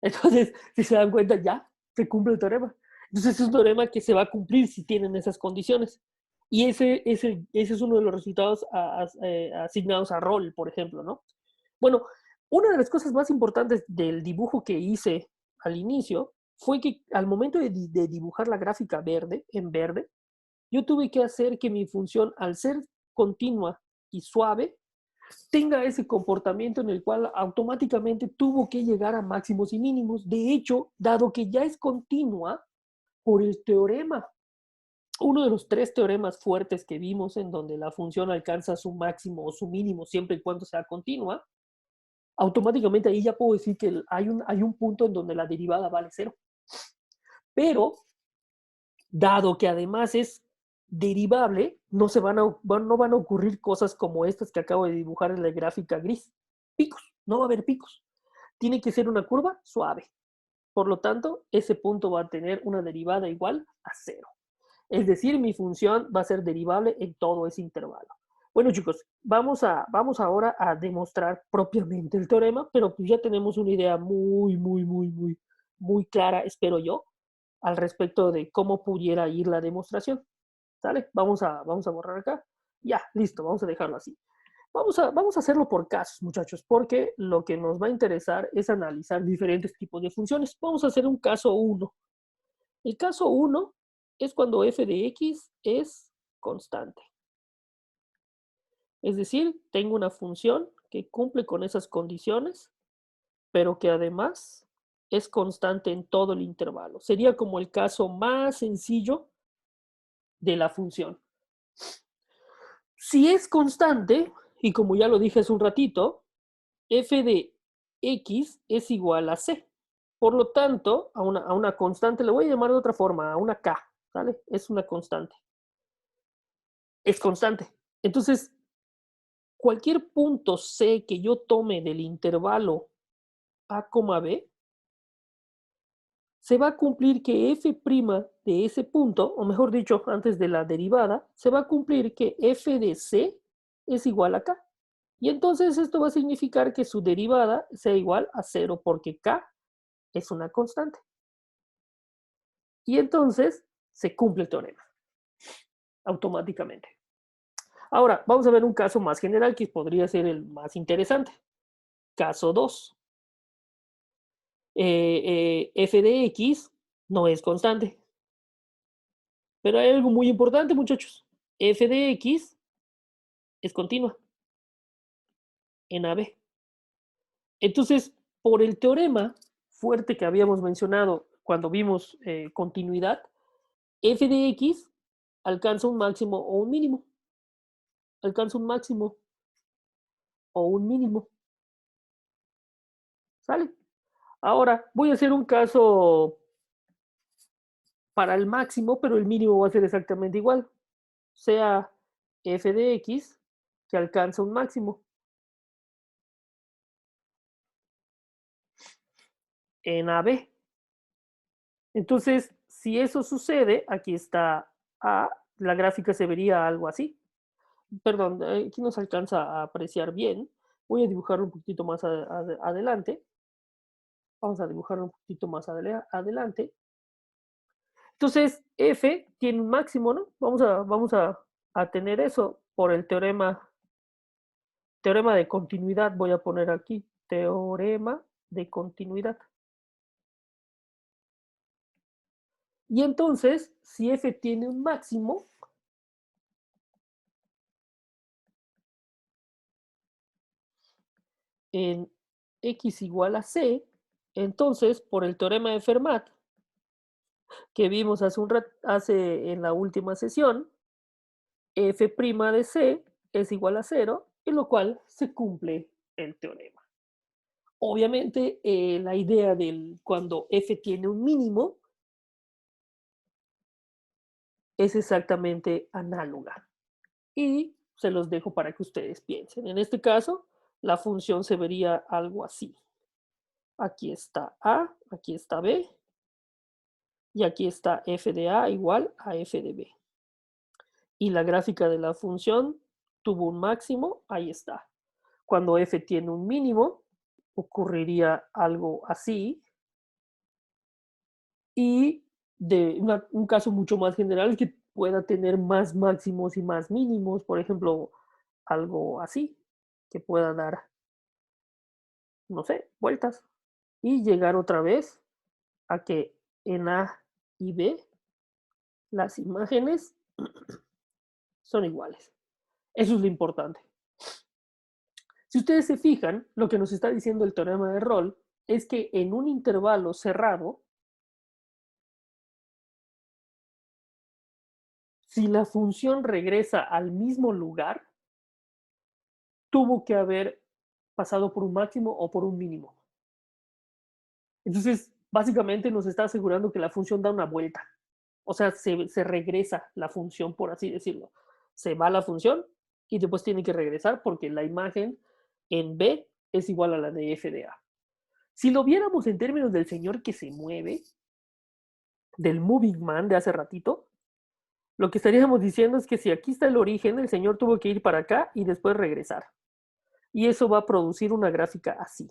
Entonces, si se dan cuenta, ya se cumple el teorema. Entonces, es un teorema que se va a cumplir si tienen esas condiciones. Y ese es uno de los resultados asignados a Rolle, por ejemplo, ¿no? Bueno, una de las cosas más importantes del dibujo que hice al inicio fue que al momento de dibujar la gráfica en verde, yo tuve que hacer que mi función, al ser continua y suave, tenga ese comportamiento en el cual automáticamente tuvo que llegar a máximos y mínimos. De hecho, dado que ya es continua por el teorema, uno de los 3 teoremas fuertes que vimos en donde la función alcanza su máximo o su mínimo siempre y cuando sea continua, automáticamente ahí ya puedo decir que hay un punto en donde la derivada vale 0. Pero, dado que además es derivable, no van a ocurrir cosas como estas que acabo de dibujar en la gráfica gris. Picos, no va a haber picos. Tiene que ser una curva suave. Por lo tanto, ese punto va a tener una derivada igual a 0. Es decir, mi función va a ser derivable en todo ese intervalo. Bueno, chicos, vamos ahora a demostrar propiamente el teorema, pero pues ya tenemos una idea muy clara, espero yo, al respecto de cómo pudiera ir la demostración. ¿Sale? Vamos a borrar acá. Ya, listo, vamos a dejarlo así. Vamos a hacerlo por casos, muchachos, porque lo que nos va a interesar es analizar diferentes tipos de funciones. Vamos a hacer un caso uno. El caso uno es cuando f de x es constante. Es decir, tengo una función que cumple con esas condiciones, pero que además es constante en todo el intervalo. Sería como el caso más sencillo de la función. Si es constante, y como ya lo dije hace un ratito, f de x es igual a c. Por lo tanto, a una constante, le voy a llamar de otra forma, a una k, ¿vale? Es una constante. Es constante. Entonces, cualquier punto c que yo tome del intervalo a, b, se va a cumplir que f' de ese punto, o mejor dicho, antes de la derivada, se va a cumplir que f de c es igual a k. Y entonces esto va a significar que su derivada sea igual a 0 porque k es una constante. Y entonces se cumple el teorema automáticamente. Ahora, vamos a ver un caso más general que podría ser el más interesante. Caso 2. F de x no es constante. Pero hay algo muy importante, muchachos. F de x es continua en AB. Entonces, por el teorema fuerte que habíamos mencionado cuando vimos continuidad, f de x alcanza un máximo o un mínimo. Alcanza un máximo o un mínimo. ¿Sale? Ahora, voy a hacer un caso para el máximo, pero el mínimo va a ser exactamente igual. Sea f de x que alcanza un máximo en AB. Entonces, si eso sucede, aquí está A, la gráfica se vería algo así. Perdón, aquí no se alcanza a apreciar bien. Voy a dibujarlo un poquito más adelante. Vamos a dibujarlo un poquito más adelante. Entonces, F tiene un máximo, ¿no? A tener eso por el teorema de continuidad. Voy a poner aquí, teorema de continuidad. Y entonces, si F tiene un máximo, en x igual a c, entonces, por el teorema de Fermat, que vimos hace en la última sesión, f' de c es igual a 0, en lo cual se cumple el teorema. Obviamente, la idea del cuando f tiene un mínimo es exactamente análoga. Y se los dejo para que ustedes piensen. En este caso, la función se vería algo así. Aquí está A, aquí está B, y aquí está f de A igual a f de B. Y la gráfica de la función tuvo un máximo, ahí está. Cuando f tiene un mínimo, ocurriría algo así. Y un caso mucho más general es que pueda tener más máximos y más mínimos, por ejemplo, algo así, que pueda dar, no sé, vueltas y llegar otra vez a que en A y B las imágenes son iguales. Eso es lo importante. Si ustedes se fijan, lo que nos está diciendo el teorema de Rolle es que en un intervalo cerrado, si la función regresa al mismo lugar, tuvo que haber pasado por un máximo o por un mínimo. Entonces, básicamente nos está asegurando que la función da una vuelta. O sea, se regresa la función, por así decirlo. Se va la función y después tiene que regresar porque la imagen en B es igual a la de f de A. Si lo viéramos en términos del señor que se mueve, del moving man de hace ratito, lo que estaríamos diciendo es que si aquí está el origen, el señor tuvo que ir para acá y después regresar. Y eso va a producir una gráfica así.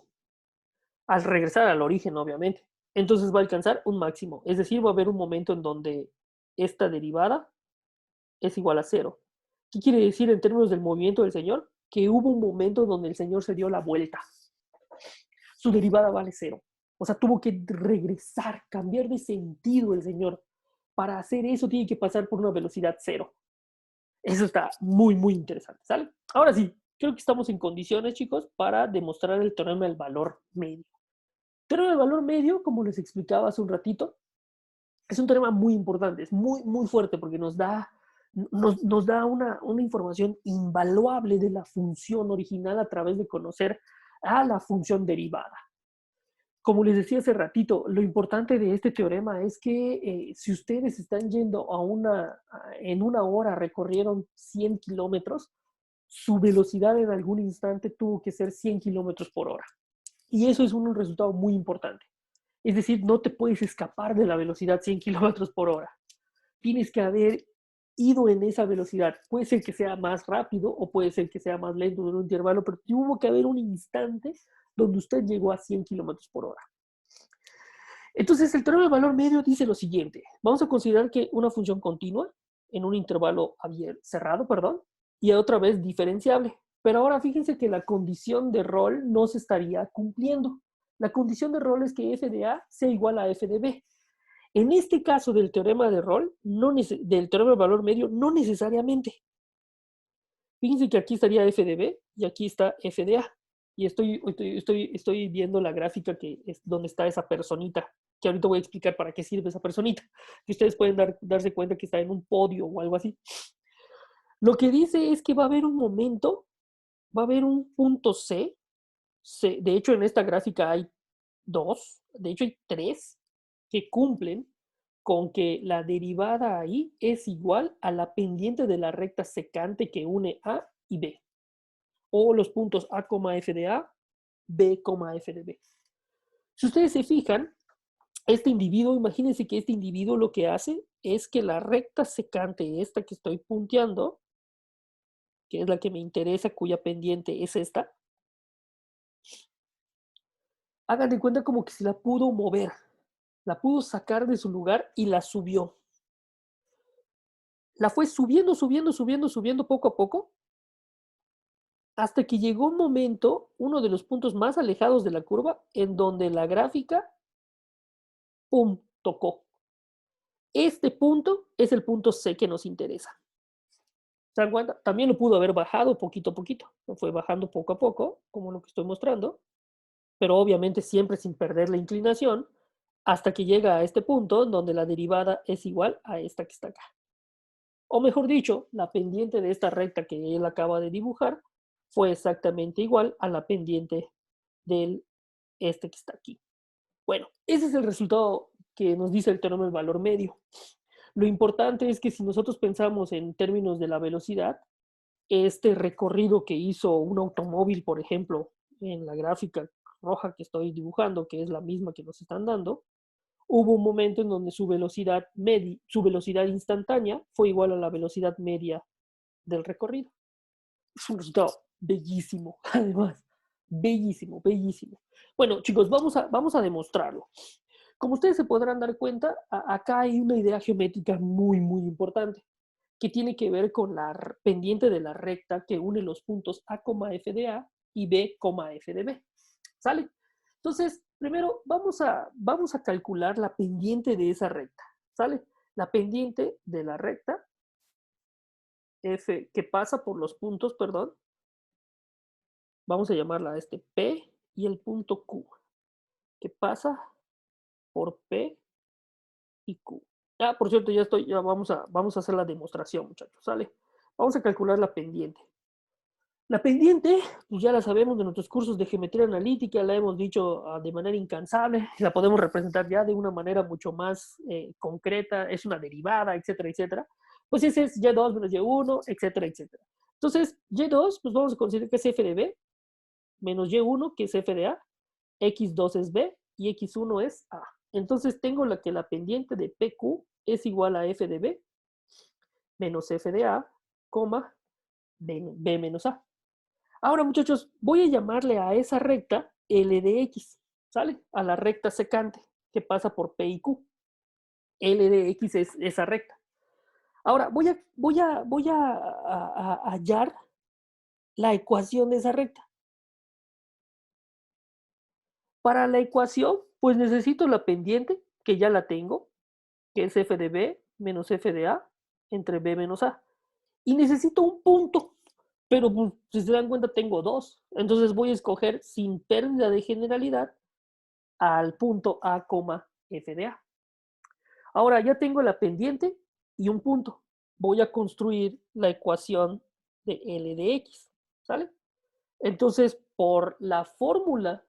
Al regresar al origen, obviamente. Entonces va a alcanzar un máximo. Es decir, va a haber un momento en donde esta derivada es igual a 0. ¿Qué quiere decir en términos del movimiento del Señor? Que hubo un momento donde el Señor se dio la vuelta. Su derivada vale 0. O sea, tuvo que regresar, cambiar de sentido el Señor. Para hacer eso tiene que pasar por una velocidad 0. Eso está muy, muy interesante, ¿sale? Ahora sí, creo que estamos en condiciones, chicos, para demostrar el teorema del valor medio. El teorema del valor medio, como les explicaba hace un ratito, es un teorema muy importante, es muy, muy fuerte porque nos da una información invaluable de la función original a través de conocer a la función derivada. Como les decía hace ratito, lo importante de este teorema es que si ustedes están yendo en una hora recorrieron 100 kilómetros, su velocidad en algún instante tuvo que ser 100 kilómetros por hora. Y eso es un resultado muy importante. Es decir, no te puedes escapar de la velocidad 100 kilómetros por hora. Tienes que haber ido en esa velocidad. Puede ser que sea más rápido o puede ser que sea más lento en un intervalo, pero tuvo que haber un instante donde usted llegó a 100 kilómetros por hora. Entonces, el teorema del valor medio dice lo siguiente. Vamos a considerar que una función continua en un intervalo cerrado, y otra vez diferenciable. Pero ahora fíjense que la condición de rol no se estaría cumpliendo. La condición de rol es que f de A sea igual a f de B. En este caso del teorema de rol, del teorema del valor medio, no necesariamente. Fíjense que aquí estaría f de B y aquí está f de A. Y estoy viendo la gráfica que es donde está esa personita, que ahorita voy a explicar para qué sirve esa personita, que ustedes pueden darse cuenta que está en un podio o algo así. Lo que dice es que va a haber un momento, va a haber un punto C, de hecho en esta gráfica hay 2, de hecho hay 3, que cumplen con que la derivada ahí es igual a la pendiente de la recta secante que une A y B. O los puntos A, F de A, B, F de B. Si ustedes se fijan, este individuo, imagínense que este individuo lo que hace es que la recta secante, esta que estoy punteando, que es la que me interesa, cuya pendiente es esta, hagan de cuenta como que se la pudo mover, la pudo sacar de su lugar y la subió. La fue subiendo, subiendo, subiendo, subiendo poco a poco, hasta que llegó un momento, uno de los puntos más alejados de la curva, en donde la gráfica, ¡pum!, tocó. Este punto es el punto C que nos interesa. ¿Se dan cuenta? También lo pudo haber bajado poquito a poquito. Lo fue bajando poco a poco, como lo que estoy mostrando, pero obviamente siempre sin perder la inclinación, hasta que llega a este punto donde la derivada es igual a esta que está acá. O mejor dicho, la pendiente de esta recta que él acaba de dibujar fue exactamente igual a la pendiente del que está aquí. Bueno, ese es el resultado que nos dice el teorema del valor medio. Lo importante es que si nosotros pensamos en términos de la velocidad, este recorrido que hizo un automóvil, por ejemplo, en la gráfica roja que estoy dibujando, que es la misma que nos están dando, hubo un momento en donde su velocidad instantánea fue igual a la velocidad media del recorrido. Es un resultado bellísimo, además. Bellísimo, bellísimo. Bueno, chicos, vamos a demostrarlo. Como ustedes se podrán dar cuenta, acá hay una idea geométrica muy, muy importante, que tiene que ver con la pendiente de la recta que une los puntos A, F de A y B, F de B. ¿Sale? Entonces, primero vamos a calcular la pendiente de esa recta. ¿Sale? La pendiente de la recta F que pasa por los puntos, perdón, vamos a llamarla P y el punto Q, que pasa por P y Q. Ah, por cierto, ya vamos a hacer la demostración, muchachos, ¿sale? Vamos a calcular la pendiente. La pendiente, pues ya la sabemos de nuestros cursos de geometría analítica, la hemos dicho de manera incansable, la podemos representar ya de una manera mucho más concreta, es una derivada, etcétera, etcétera. Pues ese es Y2 menos Y1, etcétera, etcétera. Entonces, Y2, pues vamos a considerar que es F de B, menos Y1, que es F de A, X2 es B y X1 es A. Entonces tengo que la pendiente de PQ es igual a F de B menos F de A, B menos A. Ahora, muchachos, voy a llamarle a esa recta L de X, ¿sale? A la recta secante que pasa por P y Q. L de X es esa recta. Ahora, voy a hallar la ecuación de esa recta. Para la ecuación, pues necesito la pendiente, que ya la tengo, que es f de b menos f de a entre b menos a. Y necesito un punto, pero pues, si se dan cuenta tengo dos. Entonces voy a escoger sin pérdida de generalidad al punto a, f de a. Ahora ya tengo la pendiente y un punto. Voy a construir la ecuación de L de X, ¿sale? Entonces, por la fórmula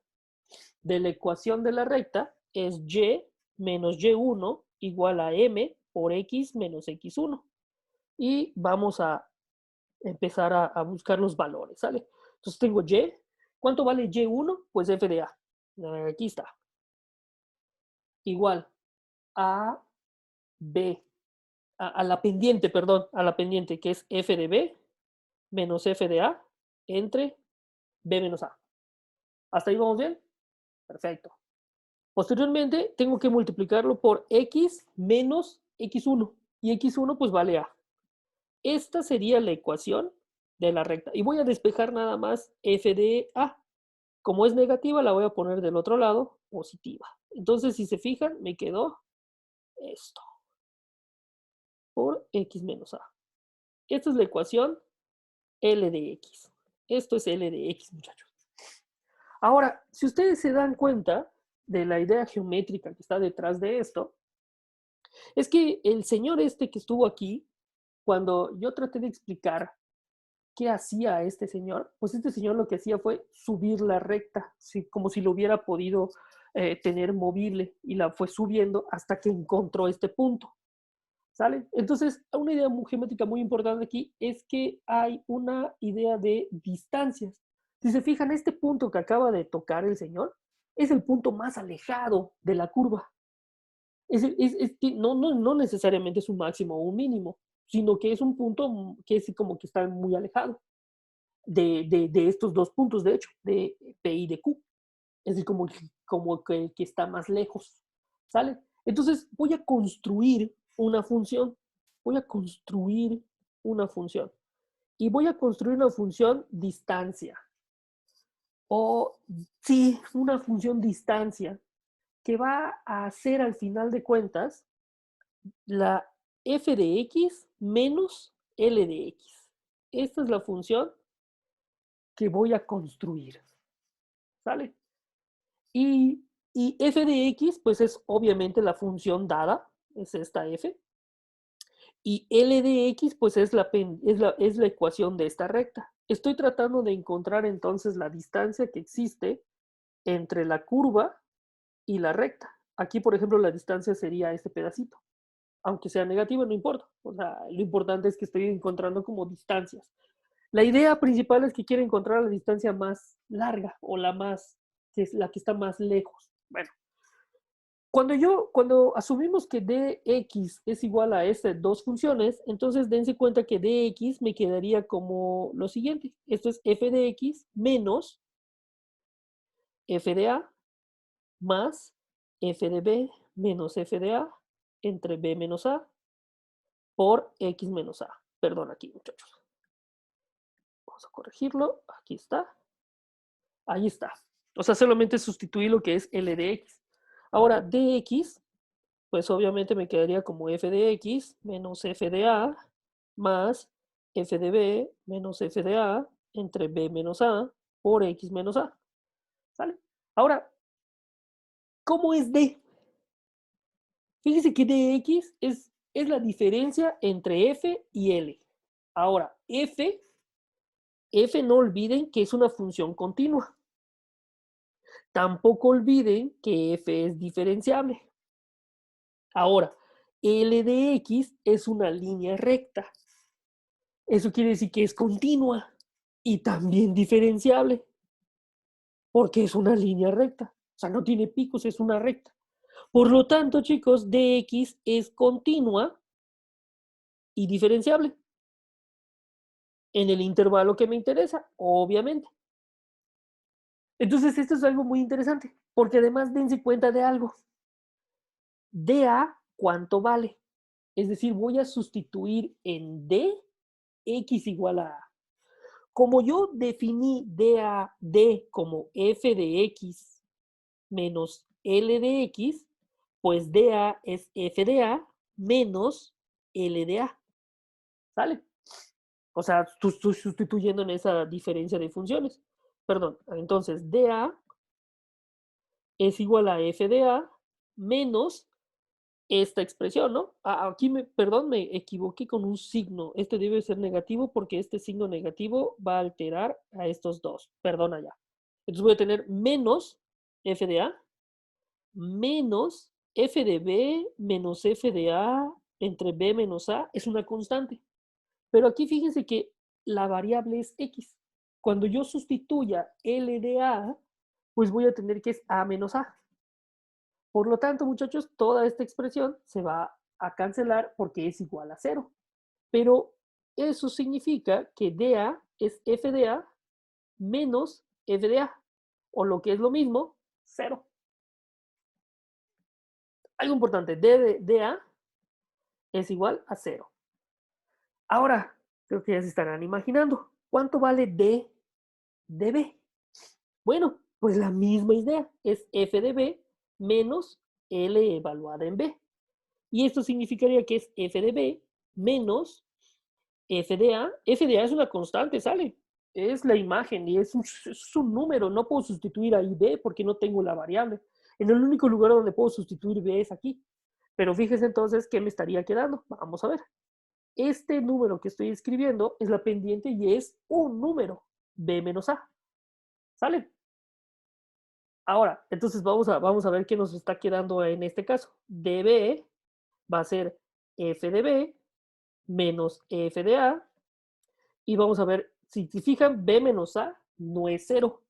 de la ecuación de la recta es Y menos Y1 igual a M por X menos X1. Y vamos a empezar a buscar los valores, ¿sale? Entonces tengo Y. ¿Cuánto vale Y1? Pues F de A. Aquí está. Igual a B, a la pendiente, perdón, a la pendiente, que es F de B menos F de A entre B menos A. ¿Hasta ahí vamos bien? Perfecto. Posteriormente, tengo que multiplicarlo por X menos X1. Y X1 pues vale A. Esta sería la ecuación de la recta. Y voy a despejar nada más F de A. Como es negativa, la voy a poner del otro lado, positiva. Entonces, si se fijan, me quedó esto. Por X menos A. Esta es la ecuación L de X. Esto es L de X, muchachos. Ahora, si ustedes se dan cuenta de la idea geométrica que está detrás de esto, es que el señor este que estuvo aquí, cuando yo traté de explicar qué hacía este señor, pues este señor lo que hacía fue subir la recta, ¿sí? Como si lo hubiera podido tener movible y la fue subiendo hasta que encontró este punto. ¿Sale? Entonces, una idea geométrica muy importante aquí es que hay una idea de distancias. Si se fijan, este punto que acaba de tocar el señor es el punto más alejado de la curva. Es que no necesariamente es un máximo o un mínimo, sino que es un punto que es como que está muy alejado de estos dos puntos, de hecho, de P y de Q. Es decir, como que está más lejos. ¿Sale? Entonces voy a construir una función. Voy a construir una función. Y voy a construir una función distancia. O sí, una función distancia que va a hacer al final de cuentas la f de x menos L de x. Esta es la función que voy a construir. ¿Sale? Y, y f de x, pues es obviamente la función dada, es esta f. Y L de x, pues es la ecuación de esta recta. Estoy tratando de encontrar entonces la distancia que existe entre la curva y la recta. Aquí, por ejemplo, la distancia sería este pedacito. Aunque sea negativa, no importa. O sea, lo importante es que estoy encontrando como distancias. La idea principal es que quiero encontrar la distancia más larga o que es la que está más lejos. Bueno, cuando asumimos que dx es igual a estas dos funciones, entonces dense cuenta que dx me quedaría como lo siguiente. Esto es f de x menos f de a más f de b menos f de a entre b menos a por x menos a. Perdón aquí, muchachos. Vamos a corregirlo. Aquí está. Ahí está. O sea, solamente sustituí lo que es L de X. Ahora, dx, pues obviamente me quedaría como f de x menos f de a más f de b menos f de a entre b menos a por x menos a. ¿Sale? Ahora, ¿cómo es d? Fíjese que dx es la diferencia entre f y l. Ahora, f no olviden que es una función continua. Tampoco olviden que f es diferenciable. Ahora, L de X es una línea recta. Eso quiere decir que es continua y también diferenciable, porque es una línea recta. O sea, no tiene picos, es una recta. Por lo tanto, chicos, dx es continua y diferenciable en el intervalo que me interesa, obviamente. Entonces, esto es algo muy interesante, porque además dense cuenta de algo. dA, ¿cuánto vale? Es decir, voy a sustituir en D x igual a A. Como yo definí D como f de x menos L de x, pues DA es f de A menos L de A. ¿Sale? O sea, estoy sustituyendo en esa diferencia de funciones. Perdón, entonces DA es igual a f de A menos esta expresión, ¿no? Aquí, perdón, me equivoqué con un signo. Este debe ser negativo porque este signo negativo va a alterar a estos dos. Perdona ya. Entonces voy a tener menos f de A menos f de b menos f de a entre b menos a es una constante. Pero aquí fíjense que la variable es x. Cuando yo sustituya L de A, pues voy a tener que es A menos A. Por lo tanto, muchachos, toda esta expresión se va a cancelar porque es igual a 0. Pero eso significa que DA es F de A menos F de A. O lo que es lo mismo, 0. Algo importante, D de DA es igual a 0. Ahora, creo que ya se estarán imaginando, ¿cuánto vale D de B? Bueno, pues la misma idea, es f de B menos L evaluada en B. Y esto significaría que es f de B menos f de A. F de A es una constante, ¿sale? Es la imagen y es un número, no puedo sustituir ahí B porque no tengo la variable. En el único lugar donde puedo sustituir B es aquí. Pero fíjese entonces qué me estaría quedando. Vamos a ver. Este número que estoy escribiendo es la pendiente y es un número, B menos A. ¿Sale? Ahora, entonces vamos a ver qué nos está quedando en este caso. DB va a ser F de B menos F de A. Y vamos a ver, si se fijan, B menos A no es 0.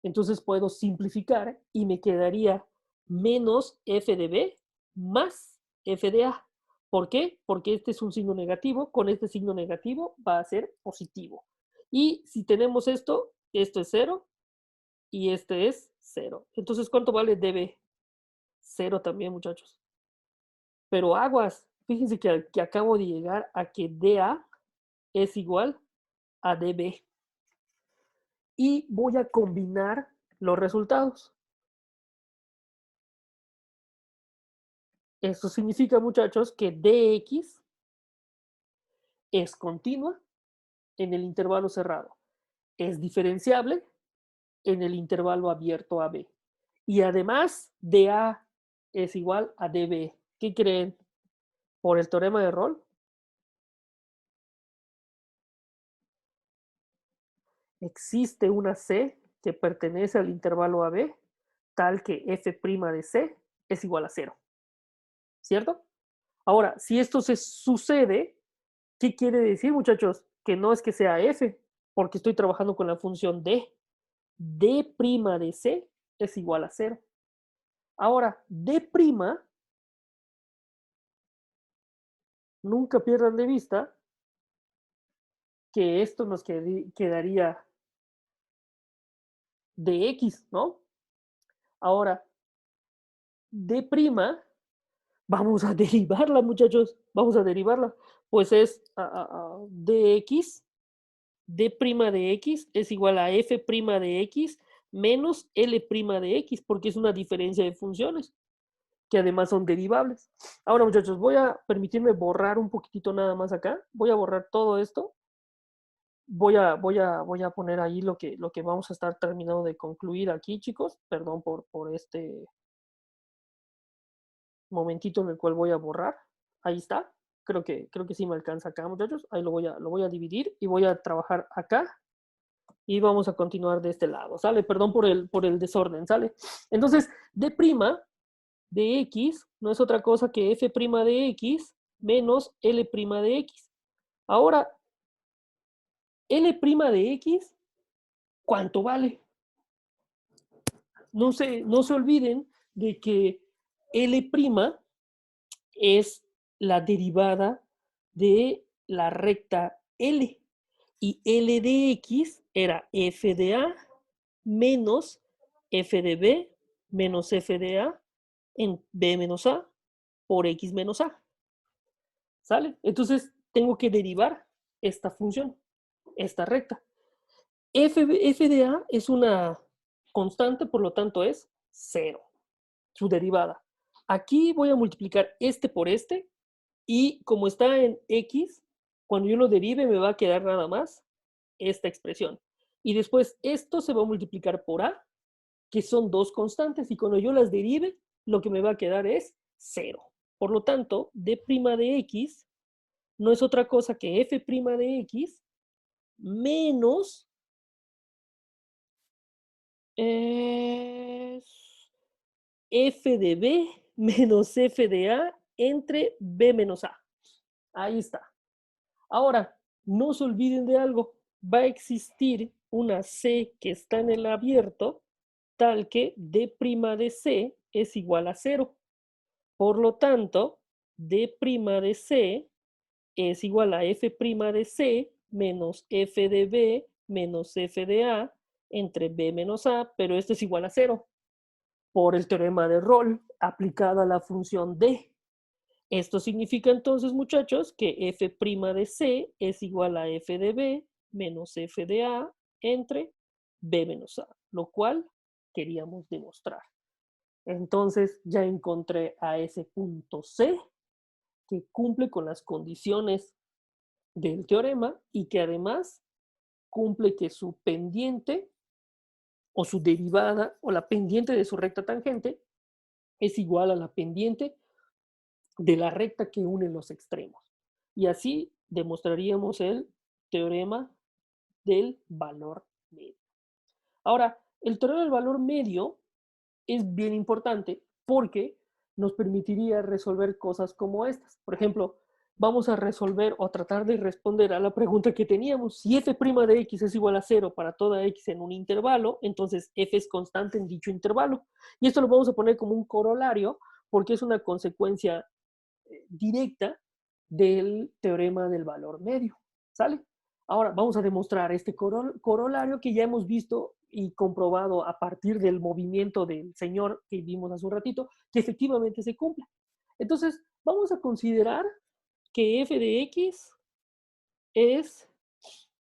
Entonces puedo simplificar y me quedaría menos F de B más F de A. ¿Por qué? Porque este es un signo negativo. Con este signo negativo va a ser positivo. Y si tenemos esto es 0 y este es 0. Entonces, ¿cuánto vale DB? 0 también, muchachos. Pero aguas, fíjense que acabo de llegar a que DA es igual a DB. Y voy a combinar los resultados. Esto significa, muchachos, que dx es continua en el intervalo cerrado, es diferenciable en el intervalo abierto AB. Y además, dA es igual a dB. ¿Qué creen? Por el teorema de Rolle, existe una C que pertenece al intervalo AB, tal que f' de C es igual a 0. ¿Cierto? Ahora, si esto se sucede, ¿qué quiere decir, muchachos? Que no es que sea f, porque estoy trabajando con la función d. D' de C es igual a 0. Ahora, D', nunca pierdan de vista que esto nos quedaría de x, ¿no? Ahora, D', vamos a derivarla, muchachos. Vamos a derivarla. Pues es dx, D' de x es igual a f' de x menos L' de x, porque es una diferencia de funciones, que además son derivables. Ahora, muchachos, voy a permitirme borrar un poquitito nada más acá. Voy a borrar todo esto. Voy a poner ahí lo que vamos a estar terminando de concluir aquí, chicos. Perdón por este momentito en el cual voy a borrar. Ahí está. Creo que sí me alcanza acá, muchachos. Ahí lo voy a dividir y voy a trabajar acá. Y vamos a continuar de este lado, ¿sale? Perdón por el desorden, ¿sale? Entonces, D' de x no es otra cosa que f' de x menos L' de x. Ahora, L' de x, ¿cuánto vale? No se olviden de que L' es la derivada de la recta L. Y L de x era f de a menos f de b menos f de a en b menos a por x menos a. ¿Sale? Entonces, tengo que derivar esta función, esta recta. F de A es una constante, por lo tanto es 0, su derivada. Aquí voy a multiplicar este por este y como está en X, cuando yo lo derive me va a quedar nada más esta expresión. Y después esto se va a multiplicar por A, que son dos constantes, y cuando yo las derive, lo que me va a quedar es 0. Por lo tanto, d' de X no es otra cosa que f' de X menos f de B menos f de A entre B menos A. Ahí está. Ahora, no se olviden de algo. Va a existir una C que está en el abierto, tal que d' de C es igual a 0. Por lo tanto, d' de C es igual a f' de C menos f de B menos f de A entre B menos A, pero esto es igual a 0 por el teorema de Rolle aplicado a la función D. Esto significa entonces, muchachos, que f' de C es igual a f de B menos f de A entre B menos A, lo cual queríamos demostrar. Entonces ya encontré a ese punto C que cumple con las condiciones del teorema y que además cumple que su pendiente o su derivada o la pendiente de su recta tangente es igual a la pendiente de la recta que une los extremos. Y así demostraríamos el teorema del valor medio. Ahora, el teorema del valor medio es bien importante porque nos permitiría resolver cosas como estas. Por ejemplo, vamos a resolver o tratar de responder a la pregunta que teníamos. Si f' de x es igual a 0 para toda x en un intervalo, entonces f es constante en dicho intervalo. Y esto lo vamos a poner como un corolario porque es una consecuencia directa del teorema del valor medio. ¿Sale? Ahora vamos a demostrar este corolario que ya hemos visto y comprobado a partir del movimiento del señor que vimos hace un ratito, que efectivamente se cumple. Entonces, vamos a considerar que f de x es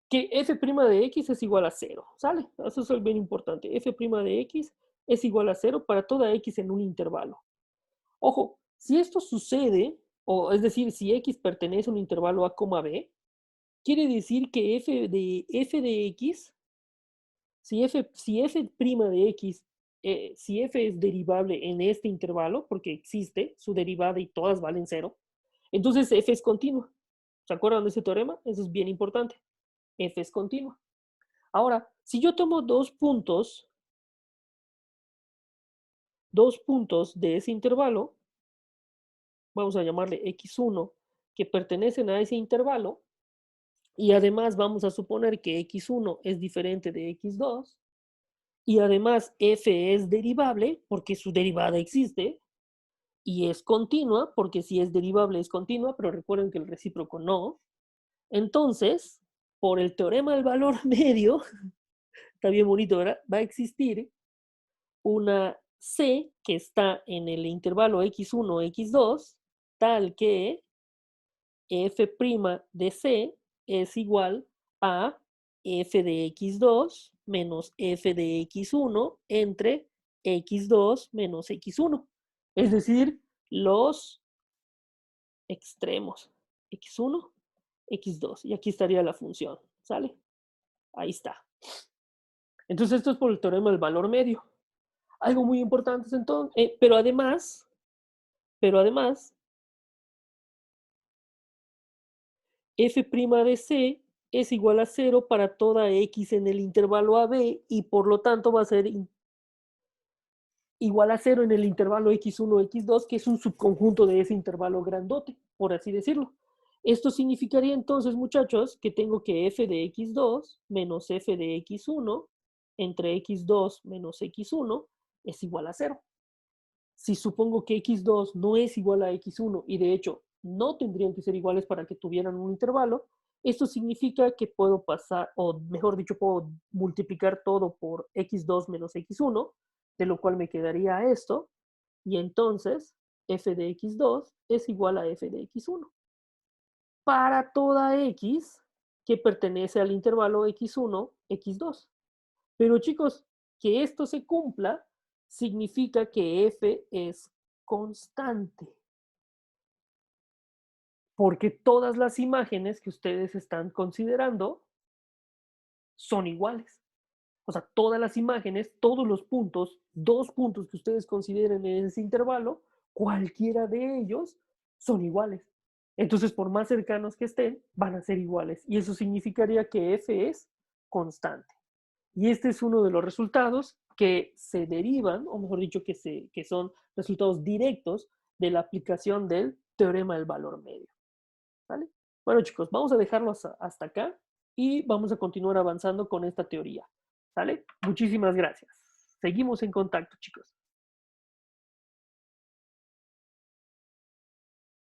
que f' de x es igual a 0, ¿sale? Eso es bien importante. F' de x es igual a 0 para toda x en un intervalo. Ojo, si esto sucede, o es decir, si x pertenece a un intervalo a, b, quiere decir que f de x, si f' de x, si f es derivable en este intervalo, porque existe su derivada y todas valen 0, entonces f es continua. ¿Se acuerdan de ese teorema? Eso es bien importante. F es continua. Ahora, si yo tomo dos puntos de ese intervalo, vamos a llamarle x1, que pertenecen a ese intervalo, y además vamos a suponer que x1 es diferente de x2, y además f es derivable porque su derivada existe, y es continua porque si es derivable es continua, pero recuerden que el recíproco no. Entonces, por el teorema del valor medio, está bien bonito, ¿verdad? Va a existir una C que está en el intervalo x1, x2, tal que f' de C es igual a f de x2 menos f de x1 entre x2 menos x1. Es decir, los extremos. x1, x2. Y aquí estaría la función. ¿Sale? Ahí está. Entonces esto es por el teorema del valor medio. Algo muy importante es entonces, pero además, f' de C es igual a 0 para toda x en el intervalo AB y por lo tanto va a ser igual a 0 en el intervalo x1, x2, que es un subconjunto de ese intervalo grandote, por así decirlo. Esto significaría entonces, muchachos, que tengo que f de x2 menos f de x1 entre x2 menos x1 es igual a 0. Si supongo que x2 no es igual a x1 y de hecho no tendrían que ser iguales para que tuvieran un intervalo, esto significa que puedo pasar, o mejor dicho, puedo multiplicar todo por x2 menos x1, de lo cual me quedaría esto, y entonces f de x2 es igual a f de x1. para toda X que pertenece al intervalo X1, X2. Pero chicos, que esto se cumpla significa que F es constante, porque todas las imágenes que ustedes están considerando son iguales. O sea, todas las imágenes, todos los puntos, dos puntos que ustedes consideren en ese intervalo, cualquiera de ellos son iguales. Entonces, por más cercanos que estén, van a ser iguales. Y eso significaría que F es constante. Y este es uno de los resultados que se derivan, o mejor dicho, que son resultados directos de la aplicación del teorema del valor medio. ¿Vale? Bueno, chicos, vamos a dejarlo hasta acá y vamos a continuar avanzando con esta teoría. ¿Sale? Muchísimas gracias. Seguimos en contacto, chicos.